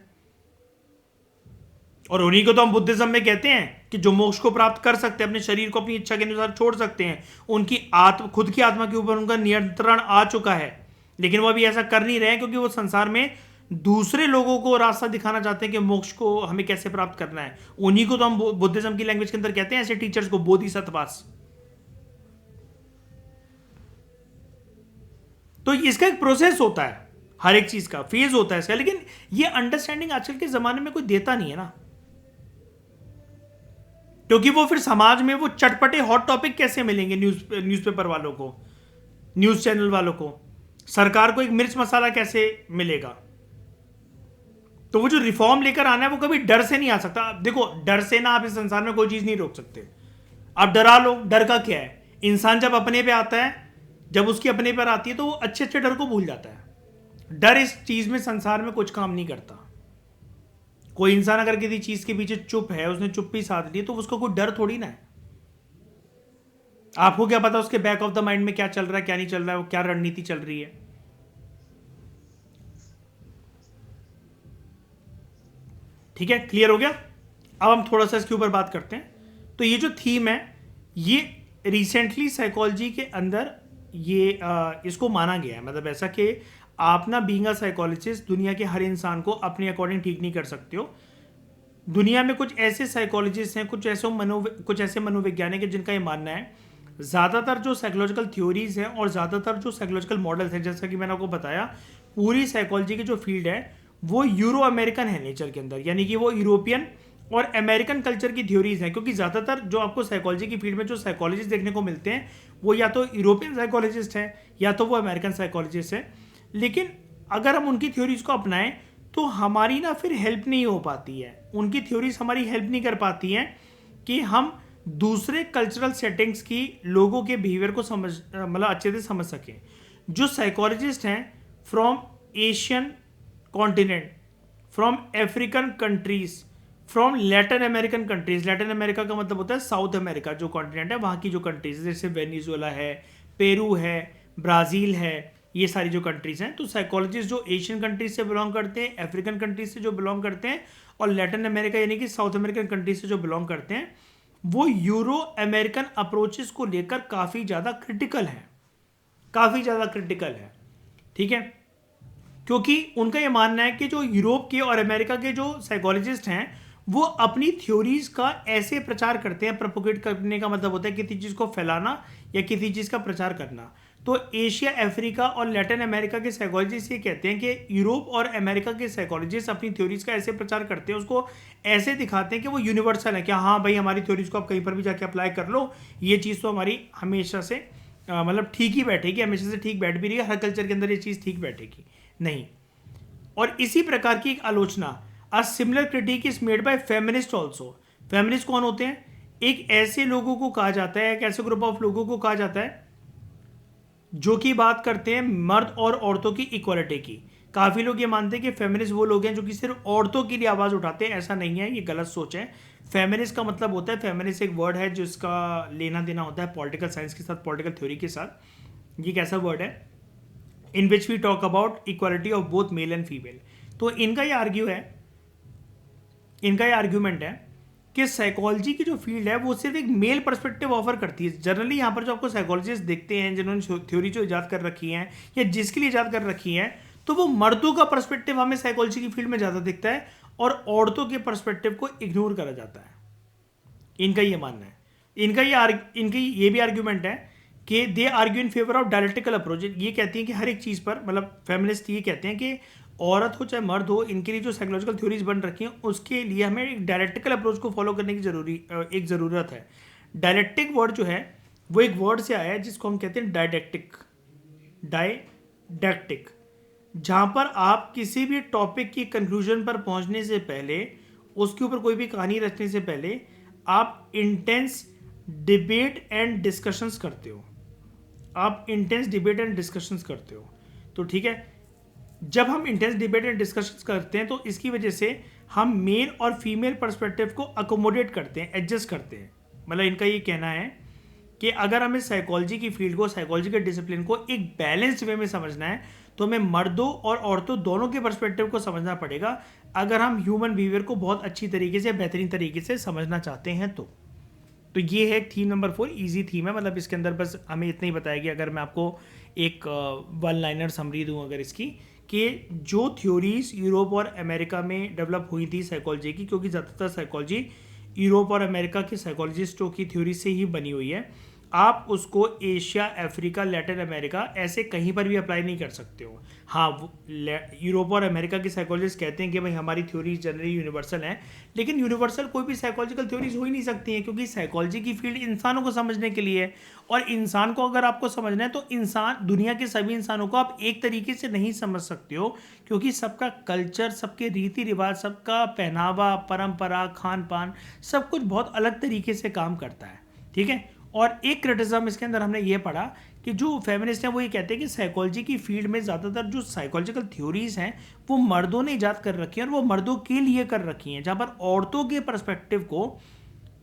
और उन्हीं को तो हम बुद्धिज्म में कहते हैं कि जो मोक्ष को प्राप्त कर सकते हैं, अपने शरीर को अपनी इच्छा के अनुसार छोड़ सकते हैं, उनकी खुद की आत्मा के ऊपर उनका नियंत्रण आ चुका है। लेकिन वो अभी ऐसा कर नहीं रहे हैं क्योंकि वो संसार में दूसरे लोगों को रास्ता दिखाना चाहते हैं कि मोक्ष को हमें कैसे प्राप्त करना है। उन्हीं को तो हम बुद्धिज्म की लैंग्वेज के अंदर कहते हैं ऐसे टीचर्स को बोधिसत्वास। तो इसका एक प्रोसेस होता है, हर एक चीज का फेज होता है इसका, लेकिन ये अंडरस्टैंडिंग आजकल के जमाने में कोई देता नहीं है ना, क्योंकि वो फिर समाज में वो चटपटे हॉट टॉपिक कैसे मिलेंगे न्यूज़पेपर वालों को, न्यूज चैनल वालों को, सरकार को एक मिर्च मसाला कैसे मिलेगा। तो वो जो रिफॉर्म लेकर आना है वो कभी डर से नहीं आ सकता। देखो, डर से ना आप इस संसार में कोई चीज नहीं रोक सकते। आप डरा लो, डर का क्या है? इंसान जब अपने पे आता है, जब उसकी अपने पर आती है तो वो अच्छे अच्छे डर को भूल जाता है। डर इस चीज में, संसार में कुछ काम नहीं करता। कोई इंसान अगर किसी चीज के पीछे चुप है, उसने चुप्पी साध ली, तो उसको कोई डर थोड़ी ना है। आपको क्या पता उसके बैक ऑफ द माइंड में क्या चल रहा है, क्या नहीं चल रहा है, वो क्या रणनीति चल रही है। ठीक है, क्लियर हो गया। अब हम थोड़ा सा इसके ऊपर बात करते हैं। तो ये जो थीम है, ये रिसेंटली साइकोलॉजी के अंदर ये इसको माना गया है। मतलब ऐसा कि आप ना बीइंग अ साइकोलॉजिस्ट दुनिया के हर इंसान को अपने अकॉर्डिंग ठीक नहीं कर सकते हो। दुनिया में कुछ ऐसे साइकोलॉजिस्ट हैं, कुछ ऐसे मनोवैज्ञानिक हैं जिनका ये मानना है, ज़्यादातर जो साइकोलॉजिकल थ्योरीज हैं और ज़्यादातर जो साइकोलॉजिकल मॉडल्स हैं, जैसा कि मैंने आपको बताया, पूरी साइकोलॉजी की जो फील्ड है वो यूरो अमेरिकन है नेचर के अंदर, यानी कि वो यूरोपियन और अमेरिकन कल्चर की थ्योरीज हैं। क्योंकि ज़्यादातर जो आपको साइकोलॉजी की फील्ड में जो साइकोलॉजिस्ट देखने को मिलते हैं वो या तो यूरोपियन साइकोलॉजिस्ट हैं या तो वो अमेरिकन साइकोलॉजिस्ट हैं। लेकिन अगर हम उनकी थ्योरीज को अपनाएं तो हमारी ना फिर हेल्प नहीं हो पाती है। उनकी थ्योरीज हमारी हेल्प नहीं कर पाती हैं कि हम दूसरे कल्चरल सेटिंग्स की लोगों के बिहेवियर को मतलब अच्छे से समझ सकें। जो साइकोलॉजिस्ट हैं from Asian continent, from African countries, from Latin American countries, Latin America का मतलब होता है साउथ अमेरिका जो कॉन्टिनेंट है, वहाँ की जो कंट्रीज जैसे वेनेजुएला है, पेरू है, ब्राज़ील है, ये सारी जो कंट्रीज हैं। तो साइकोलॉजिस्ट जो एशियन कंट्रीज से बिलोंग करते हैं, अफ्रीकन कंट्रीज से जो बिलोंग करते हैं और लैटिन अमेरिका यानी कि साउथ अमेरिकन कंट्रीज से जो बिलोंग करते हैं, वो यूरो अमेरिकन अप्रोचेस को लेकर काफ़ी ज़्यादा क्रिटिकल है, काफ़ी ज़्यादा क्रिटिकल है। ठीक है, क्योंकि उनका ये मानना है कि जो यूरोप के और अमेरिका के जो साइकोलॉजिस्ट हैं वो अपनी थ्योरीज का ऐसे प्रचार करते हैं, प्रोपोगेट करने का मतलब होता है किसी चीज़ को फैलाना या किसी चीज़ का प्रचार करना। तो एशिया, अफ्रीका और लैटिन अमेरिका के साइकोलॉजिस्ट ये कहते हैं कि यूरोप और अमेरिका के साइकोलॉजिस्ट अपनी थ्योरीज का ऐसे प्रचार करते हैं, उसको ऐसे दिखाते हैं कि वो यूनिवर्सल है, कि हाँ भाई हमारी थ्योरीज को आप कहीं पर भी जाके अप्लाई कर लो, ये चीज़ तो हमारी हमेशा से मतलब ठीक ही बैठेगी, हमेशा से ठीक बैठ भी रही है, हर कल्चर के अंदर ये चीज़ ठीक बैठेगी नहीं। और इसी प्रकार की एक आलोचना, a similar critic is made by feminist also. Feminist कौन होते हैं? एक ऐसे लोगों को कहा जाता है, एक ऐसे ग्रुप ऑफ लोगों को कहा जाता है जो कि बात करते हैं मर्द और औरतों की इक्वालिटी की। काफ़ी लोग ये मानते हैं कि फेमिनिस्ट वो लोग हैं जो कि सिर्फ औरतों के लिए आवाज़ उठाते हैं। ऐसा नहीं है, ये गलत सोच है। फेमिनिस्ट का मतलब होता है, फेमिनिस्ट एक वर्ड है जिसका लेना देना होता है पॉलिटिकल साइंस के साथ, पॉलिटिकल थ्योरी के साथ। ये कैसा वर्ड है? In which we talk about equality of both male and female. तो इनका ये आर्ग्यूमेंट है कि साइकोलॉजी की जो फील्ड है वो सिर्फ एक मेल पर्सपेक्टिव ऑफर करती है। जनरली यहाँ पर जो आपको साइकोलॉजिस्ट देखते हैं जिन्होंने थ्योरी जो इजाद कर रखी है या जिसके लिए इजाद कर रखी है, तो वो मर्दों का पर्सपेक्टिव हमें साइकोलॉजी की फील्ड में ज़्यादा दिखता है और औरतों के पर्सपेक्टिव को इग्नोर करा जाता है। इनका ये मानना है। इनकी ये भी आर्ग्यूमेंट है कि दे argue in favour of dialectical approach. ये कहती हैं कि हर एक चीज़ पर, मतलब फेमिनिस्ट ये कहते हैं कि औरत हो चाहे मर्द हो, इनके लिए जो साइकोलॉजिकल थ्योरीज बन रखी हैं उसके लिए हमें एक डायलेक्टिकल अप्रोच को फॉलो करने की एक ज़रूरत है। डायलेक्टिक वर्ड जो है वो एक वर्ड से आया है जिसको हम कहते हैं डायडेक्टिक, जहाँ पर आप किसी भी टॉपिक की कंक्लूजन पर पहुँचने से पहले, उसके ऊपर कोई भी कहानी रचने से पहले आप इंटेंस डिबेट एंड डिस्कशंस करते हो। तो ठीक है, जब हम इंटेंस डिबेट एंड डिस्कशंस करते हैं तो इसकी वजह से हम मेल और फीमेल पर्सपेक्टिव को अकोमोडेट करते हैं, एडजस्ट करते हैं। मतलब इनका ये कहना है कि अगर हमें साइकोलॉजी की फील्ड को, साइकोलॉजी के डिसिप्लिन को एक बैलेंस्ड वे में समझना है तो हमें मर्दों और औरतों दोनों के पर्सपेक्टिव को समझना पड़ेगा, अगर हम ह्यूमन बिहेवियर को बहुत अच्छी तरीके से, बेहतरीन तरीके से समझना चाहते हैं। तो ये है थीम नंबर 4, इजी थीम है। मतलब इसके अंदर बस हमें इतना ही बताया कि अगर मैं आपको एक वन लाइनर समरी दूं अगर इसकी, कि जो थ्योरीज यूरोप और अमेरिका में डेवलप हुई थी साइकोलॉजी की, क्योंकि ज़्यादातर साइकोलॉजी यूरोप और अमेरिका के साइकोलॉजिस्टों की थ्योरी से ही बनी हुई है। आप उसको एशिया, अफ्रीका, लैटिन अमेरिका ऐसे कहीं पर भी अप्लाई नहीं कर सकते हो। हाँ, यूरोप और अमेरिका के साइकोलॉजिस्ट कहते हैं कि भाई हमारी थ्योरी जनरली यूनिवर्सल है, लेकिन यूनिवर्सल कोई भी साइकोलॉजिकल थ्योरीज हो ही नहीं सकती हैं, क्योंकि साइकोलॉजी की फील्ड इंसानों को समझने के लिए है। और इंसान को अगर आपको समझना है तो इंसान, दुनिया के सभी इंसानों को आप एक तरीके से नहीं समझ सकते हो, क्योंकि सबका कल्चर, सबके रीति रिवाज, सबका पहनावा, परंपरा, खान पान, सब कुछ बहुत अलग तरीके से काम करता है। ठीक है। और एक क्रिटिसिज्म इसके अंदर हमने ये पढ़ा कि जो फेमिनिस्ट हैं वो ये कहते हैं कि साइकोलॉजी की फील्ड में ज़्यादातर जो साइकोलॉजिकल थ्योरीज हैं वो मर्दों ने ईजाद कर रखी हैं, और वो मर्दों के लिए कर रखी हैं, जहाँ पर औरतों के पर्सपेक्टिव को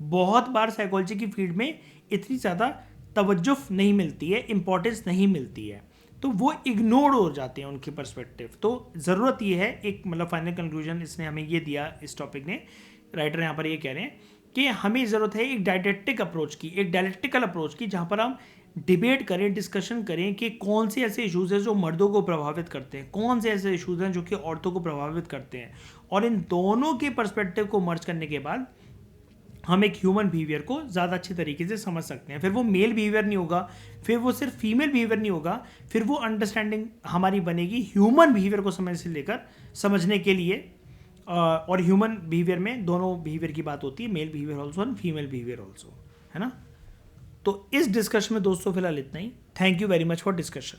बहुत बार साइकोलॉजी की फील्ड में इतनी ज़्यादा तवज्जो नहीं मिलती है, इंपॉर्टेंस नहीं मिलती है, तो वो इग्नोर हो जाते हैं उनके पर्सपेक्टिव। तो ज़रूरत ये है, एक मतलब फाइनल कंक्लूजन इसने हमें ये दिया, इस टॉपिक ने, राइटर यहाँ पर ये कह रहे हैं कि हमें ज़रूरत है एक डायलेक्टिक अप्रोच की, एक डायलेक्टिकल अप्रोच की, जहाँ पर हम डिबेट करें, डिस्कशन करें कि कौन से ऐसे इश्यूज़ हैं जो मर्दों को प्रभावित करते हैं, कौन से ऐसे इश्यूज़ हैं जो कि औरतों को प्रभावित करते हैं, और इन दोनों के पर्सपेक्टिव को मर्ज करने के बाद हम एक ह्यूमन बिहेवियर को ज़्यादा अच्छे तरीके से समझ सकते हैं। फिर वो मेल बिहेवियर नहीं होगा, फिर वो सिर्फ फीमेल बिहेवियर नहीं होगा, फिर वो अंडरस्टैंडिंग हमारी बनेगी ह्यूमन बिहेवियर को समझने से लेकर समझने के लिए। और ह्यूमन बिहेवियर में दोनों बिहेवियर की बात होती है, male behaviour also and female behaviour also, है ना। तो इस डिस्कशन में दोस्तों फिलहाल इतना ही। Thank you very much for discussion.